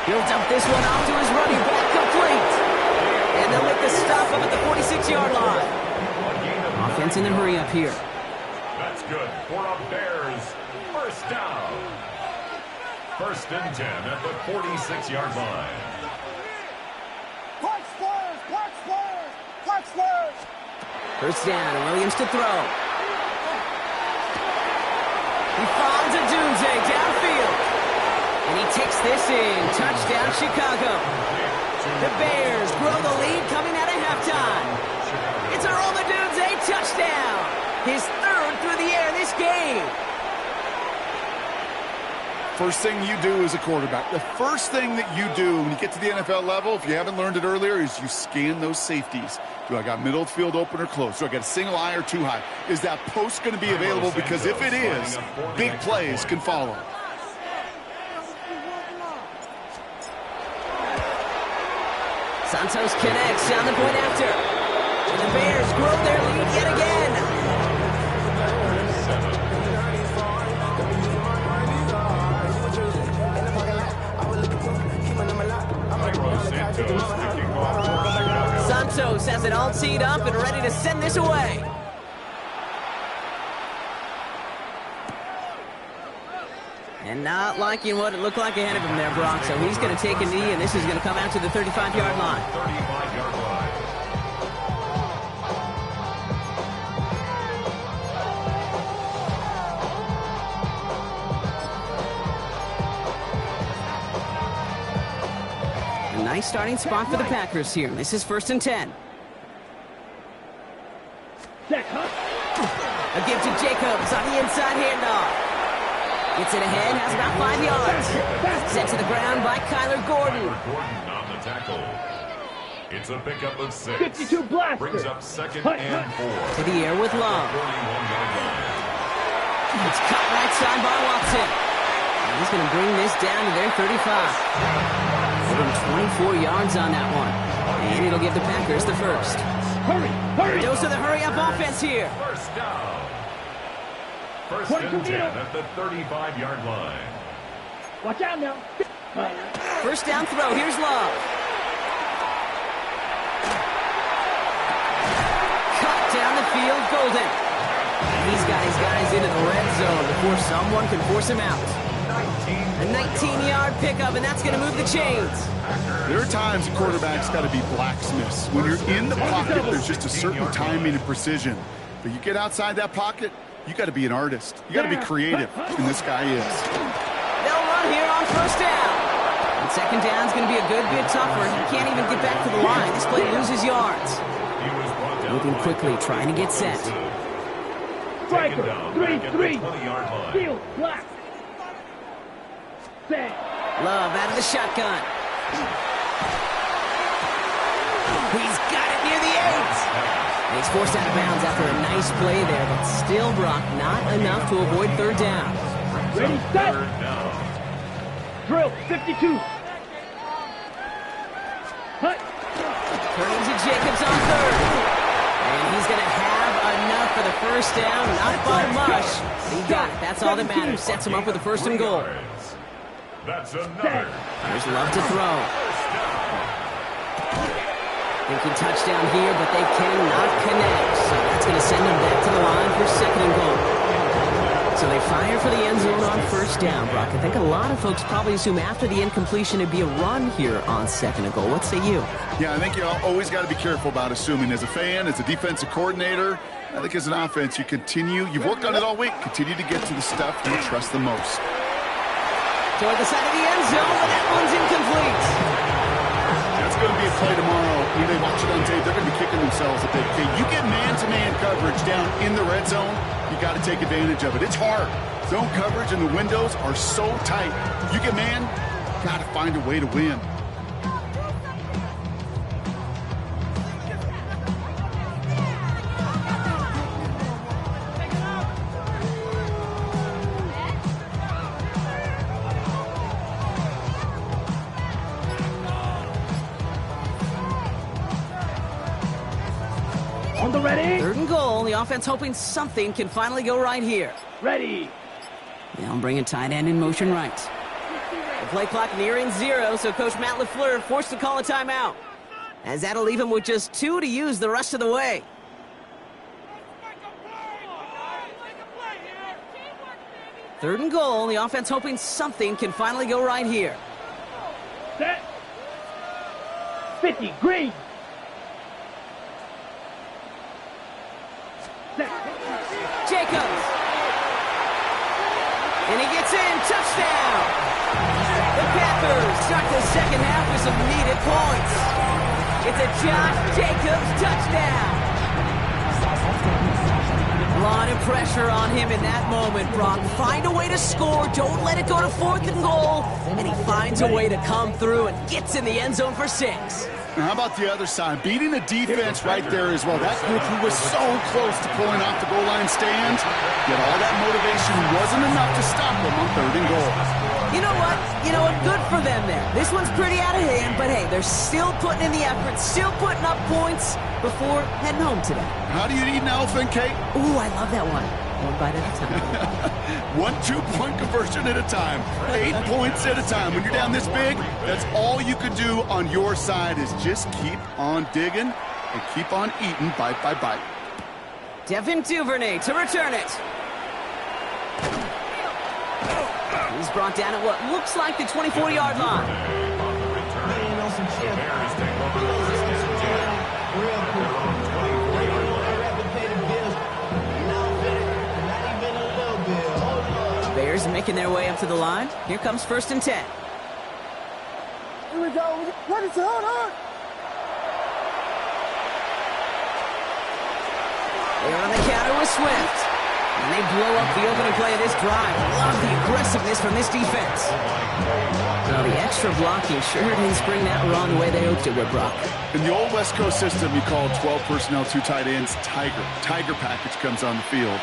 He'll dump this one off to his running back, complete. And they'll make the stop up at the 46-yard line. Offense in a hurry up here. That's good for a Bears first down. 1st and 10 at the 46-yard line. Clock slurs! Clock slurs! Clock slurs! First down, Williams to throw. He finds a Dunze downfield. And he takes this in. Touchdown, Chicago. The Bears grow the lead coming out of halftime. It's a Roma Dunze touchdown. His 3rd through the air this game. First thing you do as a quarterback, the first thing that you do when you get to the NFL level, if you haven't learned it earlier, is you scan those safeties. Do I got middle of the field open or close? Do I got a single high or 2 high? Is that post going to be available? Because if it is, big plays can follow. Santos connects down the point after. And the Bears grow their lead yet again. Santos has it all teed up and ready to send this away. And not liking what it looked like ahead of him there, Brock. So he's going to take a knee, and this is going to come out to the 35-yard line. 35-yard line. A nice starting spot for the Packers here. This is 1st and 10. A give to Jacobs on the inside handoff. Gets it ahead, has about 5 yards. Sent to the ground by Kyler Gordon. Gordon on the tackle. It's a pickup of 6. 52 blaster. Brings up 2nd and 4. To the air with Love. 41-yard line. It's cut right side by Watson. And he's going to bring this down to their 35. Give him 24 yards on that one. And it'll give the Packers the 1st. Hurry! Hurry! Dose of the hurry-up offense here. First down. 1st and 10 at the 35-yard line. Watch out now. First down throw. Here's Love. Cut down the field, Golden. He's got his guys into the red zone before someone can force him out. A 19-yard pickup, and that's going to move the chains. There are times a quarterback's got to be blacksmiths. When you're in the pocket, there's just a certain timing and precision. But you get outside that pocket, you got to be an artist. You got to be creative, and this guy is. They'll run here on 1st down. And 2nd down's going to be a good bit tougher. He can't even get back to the line. This play loses yards. Moving quickly, trying to get set. Striker, 3-3. Field, black. Set. Love out of the shotgun. He's got it near the 8. And he's forced out of bounds after a nice play there, but still, Brock, not enough to avoid 3rd down. Ready, set. Drill, 52. Hut. Turning to Jacobs on 3rd. And he's going to have enough for the 1st down. Not by much. He got it. That's all that matters. Sets him up with a 1st and goal. That's another. There's Love to throw. Thinking touchdown here, but they cannot connect. So that's going to send them back to the line for 2nd and goal. So they fire for the end zone on 1st down, Brock. I think a lot of folks probably assume after the incompletion it'd be a run here on 2nd and goal. What say you? Yeah, I think you always got to be careful about assuming. As a fan, as a defensive coordinator, I think as an offense, you've worked on it all week, continue to get to the stuff you trust the most. Toward the side of the end zone, but that one's incomplete. That's going to be a play tomorrow. When they watch it on tape, they're going to be kicking themselves a bit. Okay, you get man-to-man coverage down in the red zone, you got to take advantage of it. It's hard. Zone coverage and the windows are so tight. You get man, got to find a way to win. On the ready. 3rd and goal. The offense hoping something can finally go right here. Ready. Now bringing tight end in motion right. The play clock nearing 0, so Coach Matt LaFleur forced to call a timeout, as that'll leave him with just 2 to use the rest of the way. Third and goal. The offense hoping something can finally go right here. Set. 50. Green. Set. Jacobs. And he gets in. Touchdown. The Packers start the second half with some needed points. It's a Josh Jacobs touchdown. A lot of pressure on him in that moment, Brock. Find a way to score. Don't let it go to 4th and goal. And he finds a way to come through and gets in the end zone for 6. Now, how about the other side? Beating the defense right there as well. That group who was so close to pulling off the goal line stand, yet all that motivation wasn't enough to stop them on 3rd and goal. You know what? Good for them there. This one's pretty out of hand, but hey, they're still putting in the effort, still putting up points before heading home today. How do you eat an elephant cake? Ooh, I love that one. One bite at a time. 1 2-point conversion at a time. 8 points at a time. When you're down this big, that's all you can do on your side is just keep on digging and keep on eating bite by bite. Devin Duvernay to return it. He's brought down at what looks like the 24-yard line. Bears making their way up to the line. Here comes 1st and 10. Here we go. What is it? Hold on. They're on the counter with Swift. And they blow up the opening play of this drive. Love the aggressiveness from this defense. Now the extra blocking sure didn't spring that wrong the way they hoped it would, Brock. In the old West Coast system, you call 12 personnel, 2 tight ends, Tiger. Tiger package comes on the field.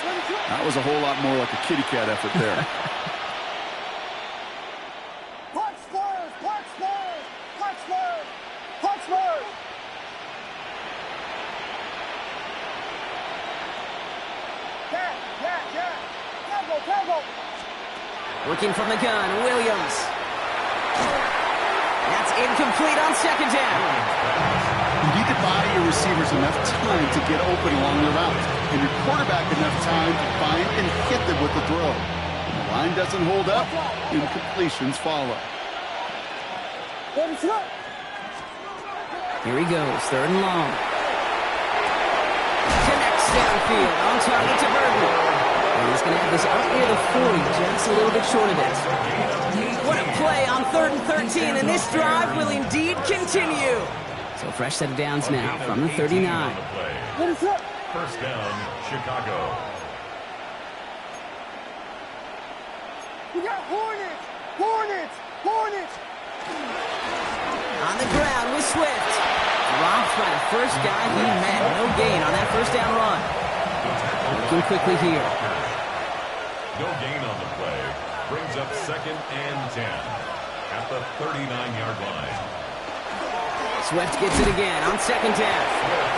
That was a whole lot more like a kitty cat effort there. Punch Spurs! Punch Spurs! Punch Spurs! Punch Spurs! Yeah. Tango. Working from the gun, Williams. That's incomplete on 2nd down. You need to buy your receivers enough time to get open along the route, and your quarterback enough time to find and hit them with the throw. When the line doesn't hold up, incompletions follow. Here he goes, 3rd and long. Connects downfield, on target to Burton. And he's going to have this up near the 40, just a little bit short of it. What a play on 3rd and 13, and this drive will indeed continue. So fresh set of downs now from the 39. What is up? 1st down, Chicago. We got Hornets! On the ground with Swift. Dropped by the first guy he met. No gain on that 1st down run. Looking quickly here. No gain on the play. Brings up 2nd and 10 at the 39-yard line. Swift gets it again on 2nd down.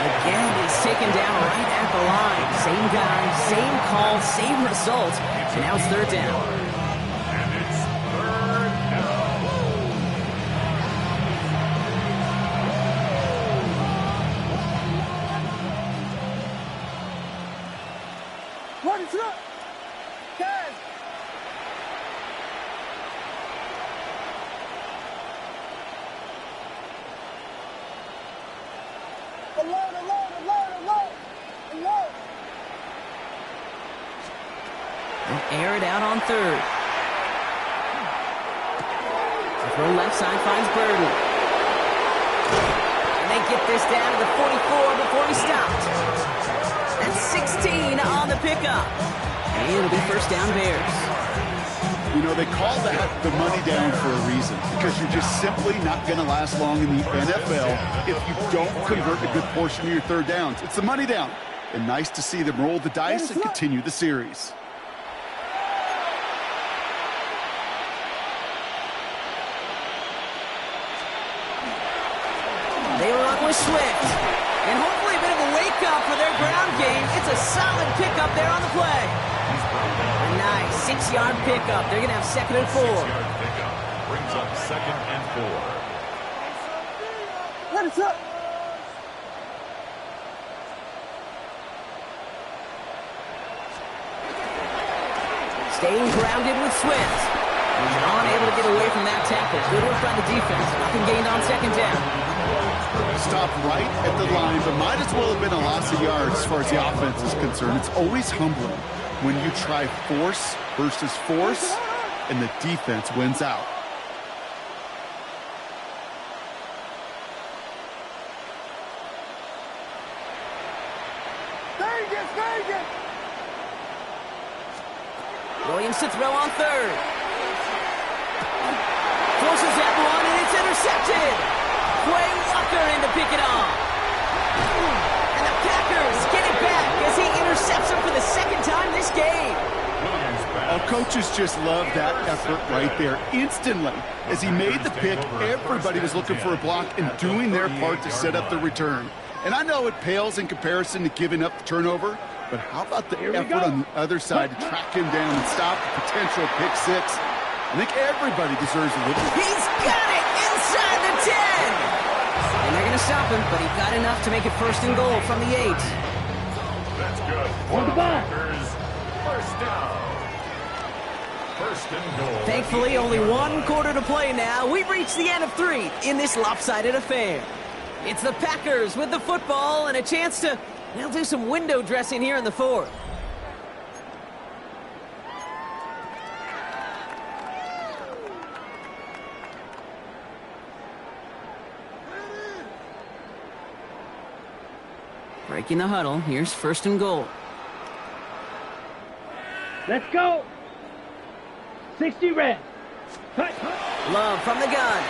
Again, he's taken down right at the line. Same guy, same call, same result. And now it's 3rd down. And it's 3rd down. What is up? Guys! Alert! They'll air it out on 3rd. Throw left side finds Burden. And they get this down to the 44 before he stopped. That's 16 on the pickup. And it'll be first down Bears. You know, they call that the money down for a reason, because you're just simply not going to last long in the NFL if you don't convert a good portion of your third downs. It's the money down. And nice to see them roll the dice and continue the series. They run with Swift. And hopefully a bit of a wake-up for their ground game. It's a solid pickup there on the play. A nice 6-yard pickup. They're going to have 2nd and 4. 6-yard pickup brings up 2nd and 4. Let us up. Staying grounded with Swift. John able to get away from that tackle. Good work by the defense. Nothing gained on 2nd down. Stop right at the line, but might as well have been a loss of yards as far as the offense is concerned. It's always humbling when you try force versus force, and the defense wins out. Williams to throw on 3rd. Forces that one, and it's intercepted. Quay Walker in to pick it off. And the Packers get it back as he intercepts him for the 2nd time this game. Our coaches just love that effort right there. Instantly, as he made the pick, everybody was looking for a block and doing their part to set up the return. And I know it pales in comparison to giving up the turnover, but how about the effort on the other side to track him down and stop the potential pick 6? I think everybody deserves a little. He's got it inside the 10. And they're going to stop him, but he got enough to make it 1st and goal from the 8. That's good. For the Packers, 1st down. 1st and goal. Thankfully, only 1 quarter to play now. We've reached the end of 3 in this lopsided affair. It's the Packers with the football and a chance to, they'll do some window dressing here in the 4th. Breaking the huddle. Here's 1st and goal. Let's go. 60 red. Love from the gun.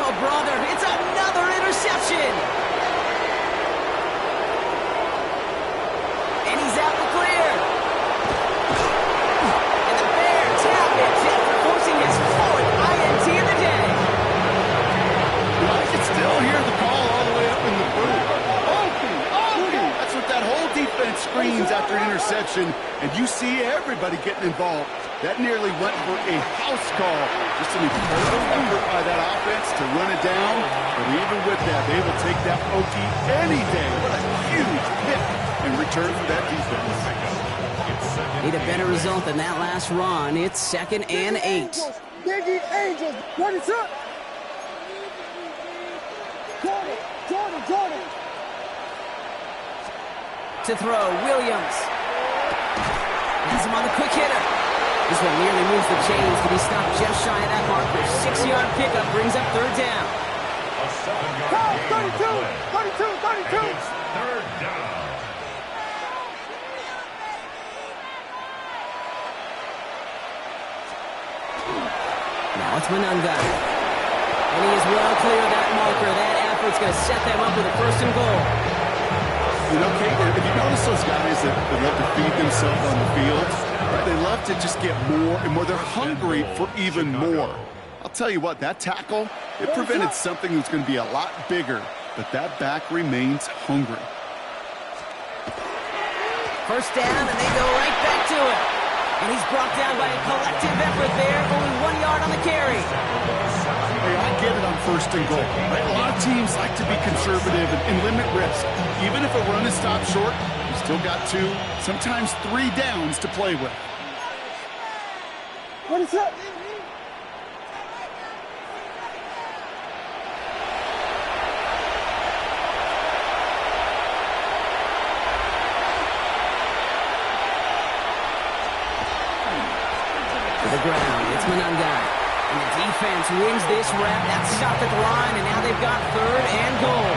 Oh, brother, it's another interception. And he's out the clear. And the Bears have it after forcing his 4th INT of the day. I can still hear the call all the way up in the booth. That's what that whole defense screams after an interception, and you see everybody getting involved. That nearly went for a house call. Just an incredible effort by that offense to run it down. But even with that, they will take that Okie any day. What a huge pick in return for that defense. Need a better result than that last run. It's 2nd and 8. Biggie Angels. What is up? Jordan. To throw, Williams. Has him on the quick hitter. This one nearly moves the chains to be stopped just shy of that marker. 6-yard pickup brings up 3rd down. A 7-yard gain. 32. And it's 3rd down. Now it's Monunga. And he is well clear of that marker. That effort's going to set them up with a 1st and goal. You know, Kate, if you notice those guys that love to feed themselves on the field, right? They love to just get more and more. They're hungry for even more. I'll tell you what, that tackle, it prevented something that's going to be a lot bigger, but that back remains hungry. 1st down, and they go right back to it. And he's brought down by a collective effort there. Only 1 yard on the carry. Hey, I get it on 1st and goal. Right? A lot of teams like to be conservative and limit risk. Even if a run is stopped short, you still got 2, sometimes 3 downs to play with. What is up? To the ground. It's Monunga. And the defense wins this rep. That's stopped at the line, and now they've got 3rd and goal.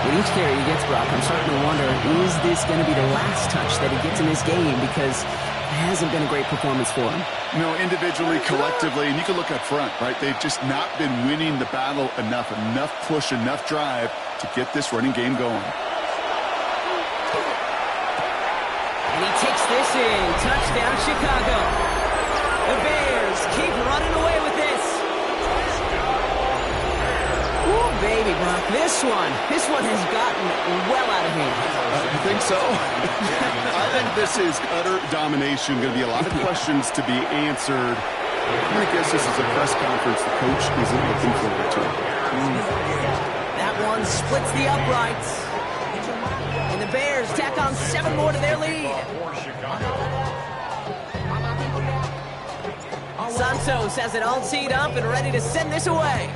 With each carry he gets, Brock, I'm starting to wonder, is this going to be the last touch that he gets in this game? Because it hasn't been a great performance for him. No, individually, collectively, and you can look up front, right? They've just not been winning the battle enough push, enough drive to get this running game going. And he takes this in. Touchdown, Chicago. The Bears keep running away with this. Ooh, baby, Brock. This one has gotten well out of hand. You think so? I think this is utter domination. Going to be a lot of questions to be answered. I'm going to guess this is a press conference the coach isn't looking forward to. That one splits the uprights. And the Bears tack on 7 more to their lead. Santos has it all teed up and ready to send this away.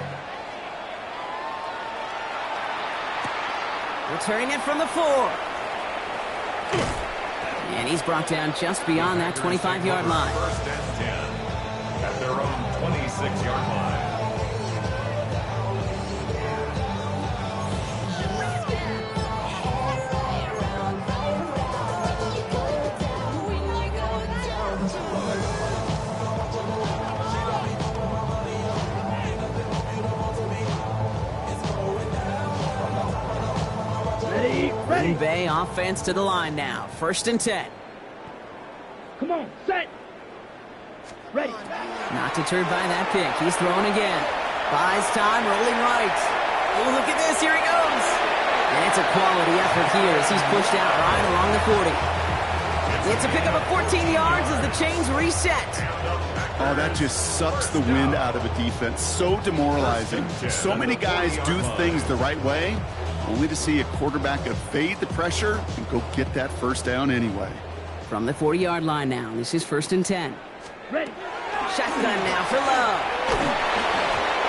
Returning it from the 4. And he's brought down just beyond that 25-yard line. 1st and 10 at their own 26-yard line. Green Bay offense to the line now. 1st and 10. Come on, set. Ready. Not deterred by that pick. He's throwing again. Buys time, rolling right. Oh, look at this. Here he goes. And it's a quality effort here as he's pushed out right along the 40. It's a pickup of 14 yards as the chains reset. Oh, that just sucks the wind out of a defense. So demoralizing. So many guys do things the right way, only to see a quarterback evade the pressure and go get that 1st down anyway. From the 40-yard line now, this is 1st and 10. Ready. Shotgun now for Love.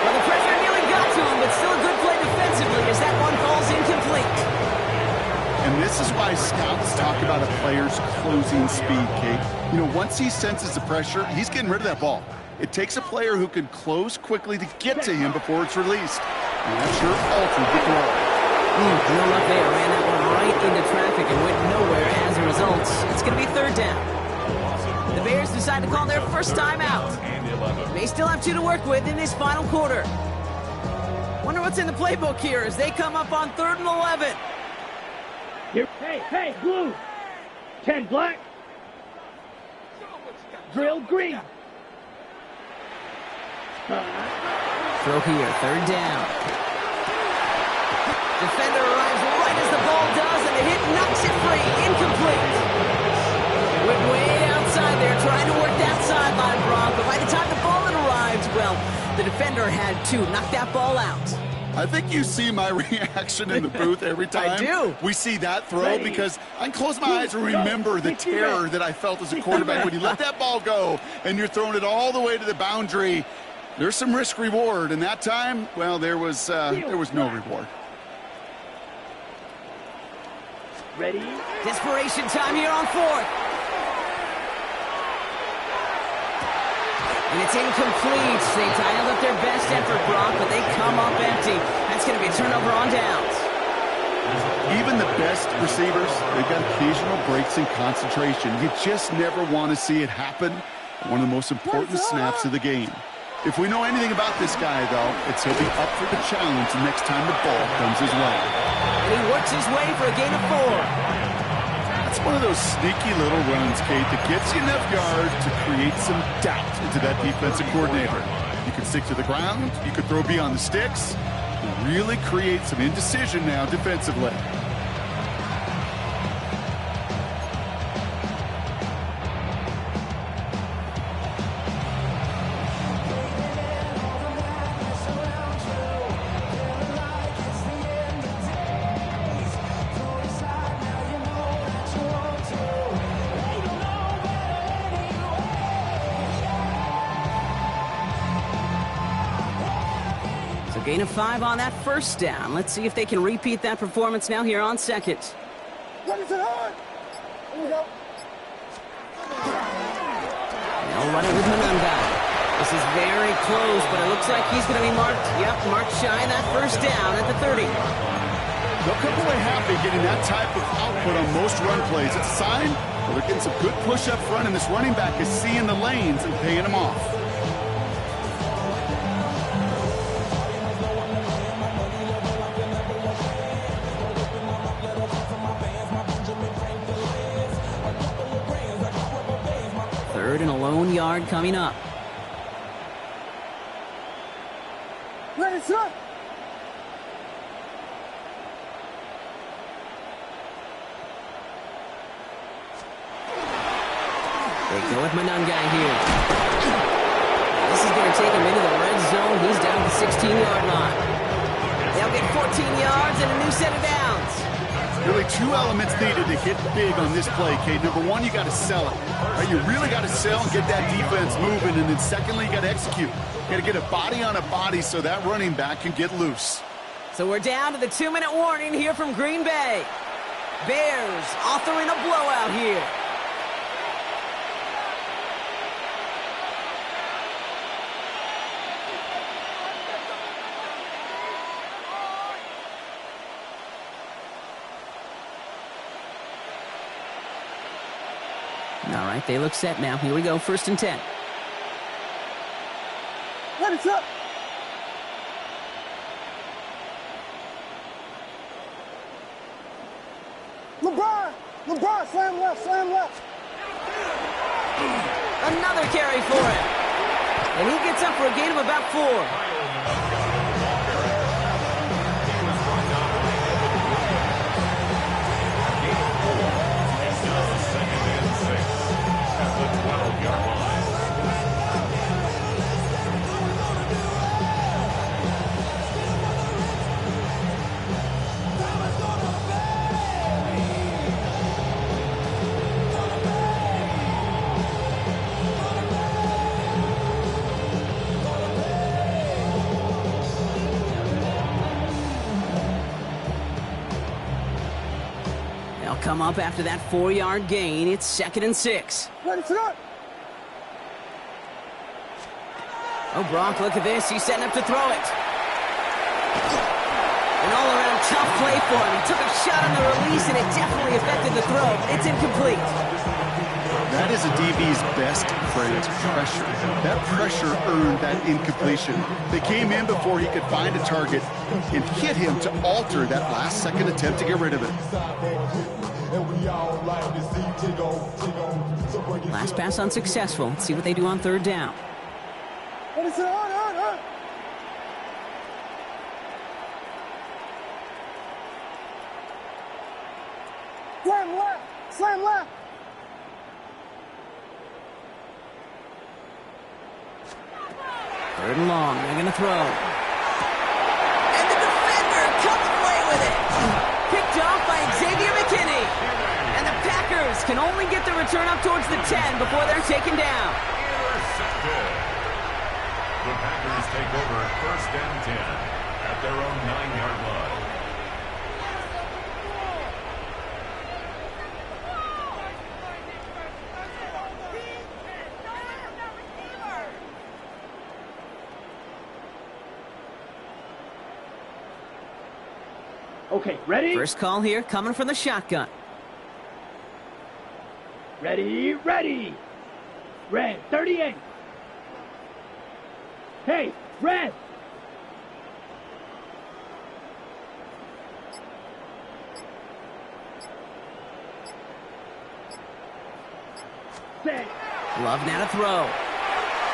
Well, the pressure nearly got to him, but still a good play defensively as that one falls incomplete. And this is why scouts talk about a player's closing speed, Kate. You know, once he senses the pressure, he's getting rid of that ball. It takes a player who can close quickly to get to him before it's released. And that sure altered the throw. No luck there. Ran that one right into traffic and went nowhere as a result. It's going to be 3rd down. The Bears decide to call their first time out. They still have 2 to work with in this final quarter. Wonder what's in the playbook here as they come up on 3rd and 11. Here. Hey, blue. 10 black. Drill green. Throw here, 3rd down. Defender arrives right as the ball does, and the hit knocks it free. Incomplete. Went way outside there, trying to work that sideline, Brock. But by the time the ball had arrived, well, the defender had to knock that ball out. I think you see my reaction in the booth every time. I do. We see that throw because I can close my eyes and remember the terror that I felt as a quarterback when you let that ball go and you're throwing it all the way to the boundary. There's some risk reward, and that time, well, there was no reward. Ready. Desperation time here on 4th. And it's incomplete. They dialed up their best effort, Brock, but they come up empty. That's going to be a turnover on downs. Even the best receivers, they've got occasional breaks in concentration. You just never want to see it happen. One of the most important snaps of the game. If we know anything about this guy, though, it's he'll be up for the challenge the next time the ball comes his way. And he works his way for a gain of 4. That's one of those sneaky little runs, Kate, that gets you enough yards to create some doubt into that defensive coordinator. You can stick to the ground, you could throw beyond the sticks, really create some indecision now defensively. Gain of 5 on that 1st down. Let's see if they can repeat that performance now here on 2nd. What is it hard? Here we go. They'll run it with Manunga. This is very close, but it looks like he's going to be marked. Yep, marked shy of that first down at the 30. They'll come away happy getting that type of output on most run plays. It's a sign that they're getting some good push up front, and this running back is seeing the lanes and paying them off. Third and a lone yard coming up. Ready, sir. They go with Manungai here. This is going to take him into the red zone. He's down at the 16-yard line. They'll get 14 yards and a new set of downs. Really two elements needed to hit big on this play, Kate. Number one, you got to sell it. Right? You really got to sell and get that defense moving. And then secondly, you got to execute. You got to get a body on a body so that running back can get loose. So we're down to the 2-minute warning here from Green Bay. Bears authoring a blowout here. All right, they look set now. Here we go, 1st and 10. Ready, sir. LeBron, slam left, slam left. Another carry for him. And he gets up for a gain of about 4. Come up after that 4-yard gain. It's 2nd and 6. Ready, sir. Oh, Brock, look at this. He's setting up to throw it. An all-around tough play for him. He took a shot on the release, and it definitely affected the throw. It's incomplete. That is a DB's best friend, pressure. That pressure earned that incompletion. They came in before he could find a target and hit him to alter that last-second attempt to get rid of it. Last pass unsuccessful. Let's see what they do on 3rd down. Ready, sir. On. Slam left. 3rd and long. They're going to throw. And the defender comes away with it. Picked off by Xavier McKinney. And the Packers can only get the return up towards the 10 before they're taken down. The Packers take over 1st and 10 at their own 9-yard line. Okay, ready? First call here, coming from the shotgun. Ready. Red, 38. Hey, red. Set. Love now to throw.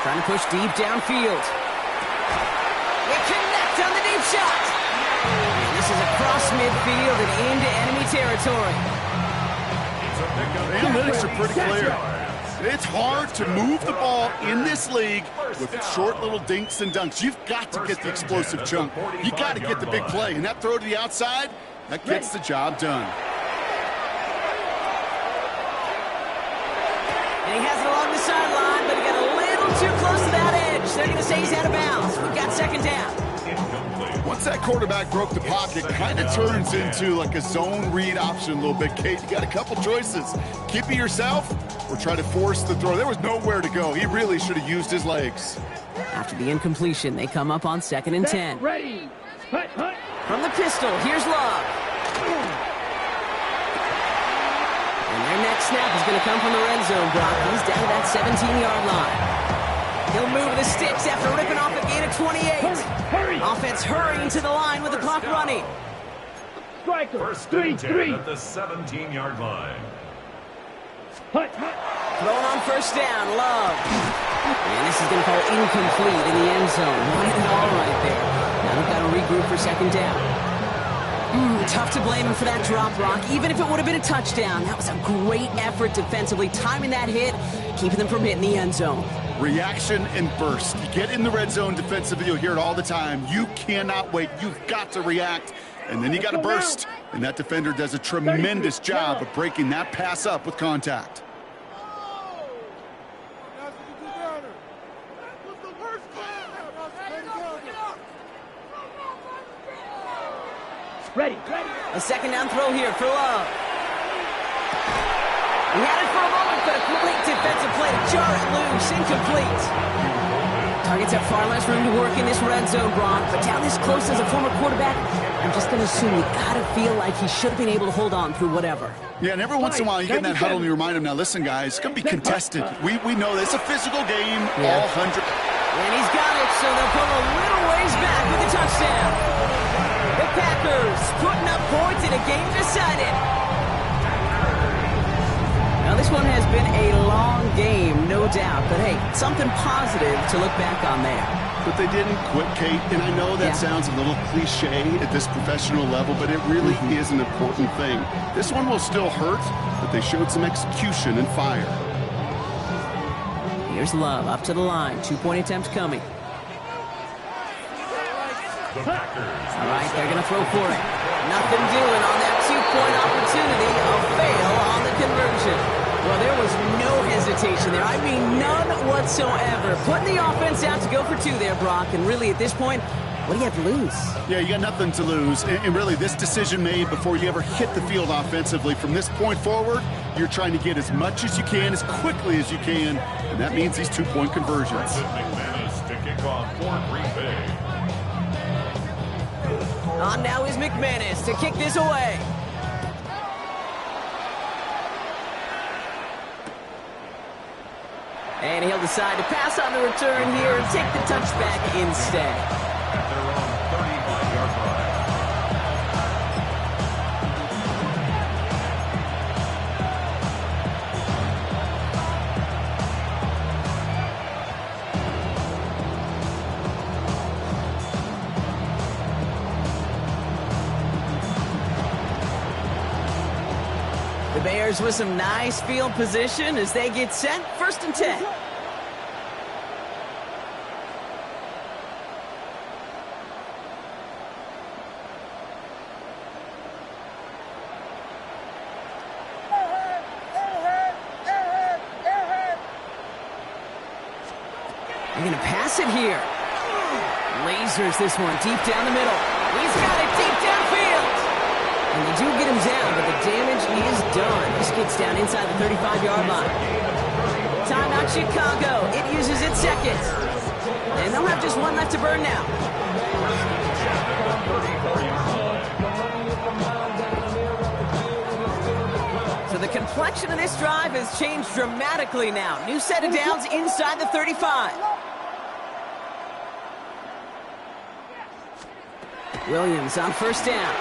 Trying to push deep downfield. They connect on the deep shot. And this is across midfield and into enemy territory. The analytics are pretty clear. It's hard to move the ball in this league with short little dinks and dunks. You've got to get the explosive chunk. You got to get the big play. And that throw to the outside, that gets the job done. And he has it along the sideline, but he got a little too close to that edge. They're going to say he's out of bounds. We've got 2nd down. Once that quarterback broke the pocket, kind of turns into like a zone read option a little bit. Kate, you got a couple choices. Keep it yourself or try to force the throw. There was nowhere to go. He really should have used his legs. After the incompletion, they come up on 2nd and 10. Ready. Hut, hut. From the pistol, here's Love. And their next snap is going to come from the red zone, Brock. He's down to that 17-yard line. He'll move the sticks after ripping off a gain of 28. Hurry. Offense hurrying to the line with the clock running. Striker. First 3, and 10 3. at the 17-yard line. Hut, hut. Thrown on first down, Love. And this is going to fall incomplete in the end zone. Wanted it all right there. Now they've got to regroup for 2nd down. Tough to blame him for that drop, Brock. Even if it would have been a touchdown, that was a great effort defensively, timing that hit, keeping them from hitting the end zone. Reaction and burst. You get in the red zone defensively, you'll hear it all the time. You cannot wait. You've got to react, and then you got to burst. And that defender does a tremendous job of breaking that pass up with contact. Ready. A 2nd down throw here for Love. He had it for a moment, but a complete defensive play to jar it loose. Incomplete. Targets have far less room to work in this red zone, Brock, but down this close as a former quarterback, I'm just going to assume you got to feel like he should have been able to hold on through whatever. Yeah, and every once in a while you get in that huddle and you remind him, now listen, guys, it's going to be contested. We know this. It's a physical game, all 100. And he's got it, so they'll come a little ways back with the touchdown. The Packers putting up points in a game decided. Now, this one has been a long game, no doubt. But, hey, something positive to look back on there. But they didn't quit, Kate, and I know that sounds a little cliche at this professional level, but it really is an important thing. This one will still hurt, but they showed some execution and fire. Here's Love up to the line. 2-point attempt coming. The Packers. All right, they're going to throw for it. Nothing doing on that 2-point opportunity. A fail on the conversion. Well, there was no hesitation there. I mean, none whatsoever. Putting the offense out to go for 2 there, Brock. And really, at this point, what do you have to lose? Yeah, you got nothing to lose. And really, this decision made before you ever hit the field offensively. From this point forward, you're trying to get as much as you can, as quickly as you can. And that means these 2-point conversions. McManus to kick off for Green Bay. On now is McManus to kick this away. And he'll decide to pass on the return here and take the touchback instead. At their own 35-yard line. The Bears with some nice field position as they get set. 1st and 10. They're going to pass it here. Lasers this one deep down the middle. He's got it deep downfield. And they do get him down, but the damage is done. This gets down inside the 35-yard line. Timeout Chicago. It uses its 2nd. And they'll have just 1 left to burn now. So the complexion of this drive has changed dramatically now. New set of downs inside the 35. Williams on 1st down.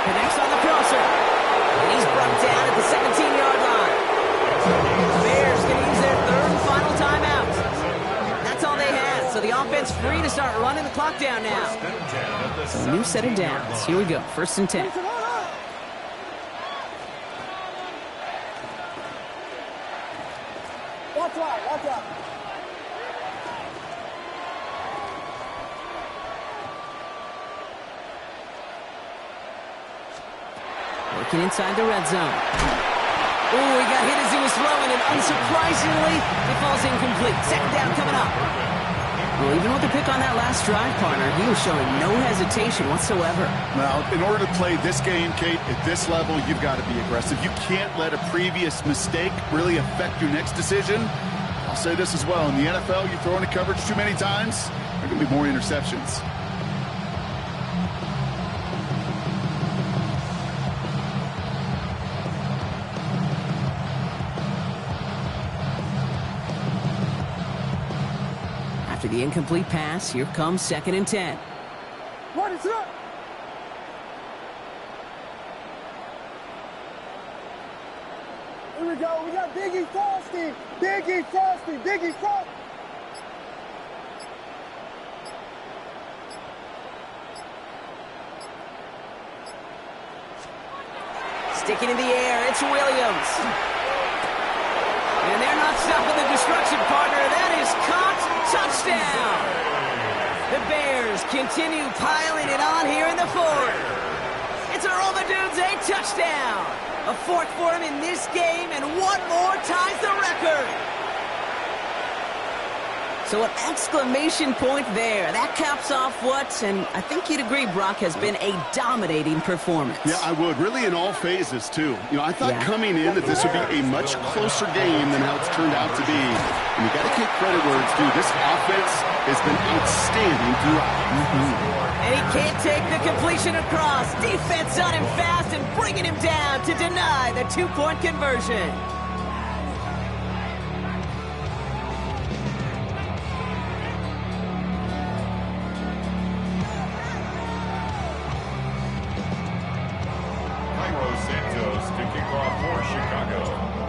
Connects on the crosser. And he's brought down at the 17-yard line. The Bears going to use their 3rd and final timeout. That's all they had. So the offense free to start running the clock down now. So a new set of downs. Here we go. 1st and 10. Watch out. Working inside the red zone. Oh, he got hit as he was throwing, and unsurprisingly, it falls incomplete. 2nd down coming up. Well, even with the pick on that last drive, partner, he was showing no hesitation whatsoever. Now, in order to play this game, Kate, at this level, you've got to be aggressive. You can't let a previous mistake really affect your next decision. I'll say this as well. In the NFL, you throw into coverage too many times, there are going to be more interceptions. After the incomplete pass, here comes 2nd and 10. What is up? Here we go. We got Biggie Frosty. Biggie Frosty. Biggie Frosty. Sticking in the air, it's Williams. And they're not stopping the destruction, partner. That is caught. Touchdown. The Bears continue piling it on here in the 4th. It's a Romadudes, a touchdown. A 4th for him in this game, and 1 more ties the record. So an exclamation point there. That caps off what, and I think you'd agree, Brock, has been a dominating performance. Yeah, I would. Really in all phases, too. I thought coming in that this would be a much closer game than how it's turned out to be. And you got to give credit where it's due. This offense has been outstanding throughout. And he can't take the completion across. Defense on him fast and bringing him down to deny the 2-point conversion.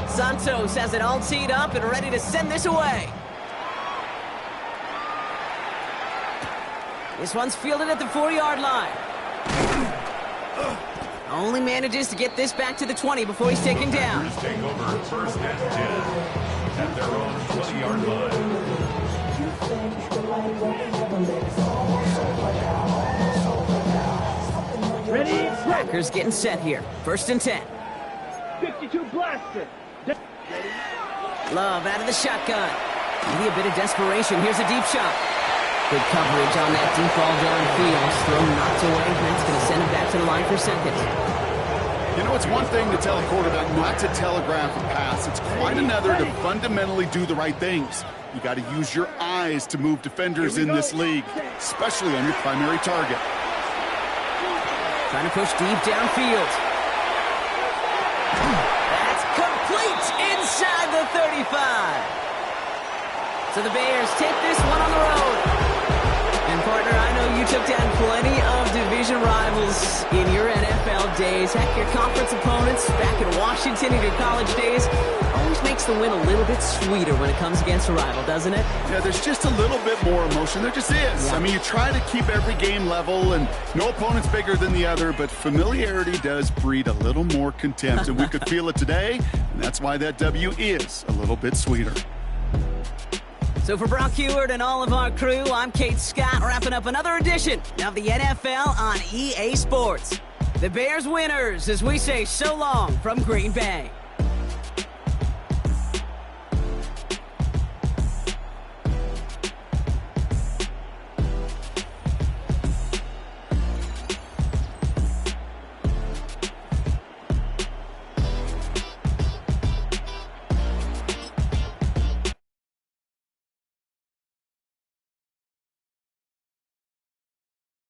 Santos has it all teed up and ready to send this away. This one's fielded at the 4-yard line. Only manages to get this back to the 20 before he's taken down. Take over 1st and 10 at their own 20-yard line. Ready? Packers getting set here. 1st and 10. 52 blaster. Love out of the shotgun. Maybe a bit of desperation. Here's a deep shot. Good coverage on that deep ball downfield. Throw knocked away. That's going to send him back to the line for 2nd. It's one thing to tell a quarterback not to telegraph a pass. It's quite another to fundamentally do the right things. You got to use your eyes to move defenders in this league, especially on your primary target. Trying to push deep downfield. That's complete inside the 35. So the Bears take this one on the road. And partner, I know you took down plenty of division rivals in your NFL days. Heck, your conference opponents back in Washington in your college days always makes the win a little bit sweeter when it comes against a rival, doesn't it? Yeah, there's just a little bit more emotion. There just is. Yeah. I mean, you try to keep every game level, and no opponent's bigger than the other, but familiarity does breed a little more contempt, and we could feel it today, and that's why that W is a little bit sweeter. So for Brock Heward and all of our crew, I'm Kate Scott, wrapping up another edition of the NFL on EA Sports. The Bears winners as we say so long from Green Bay.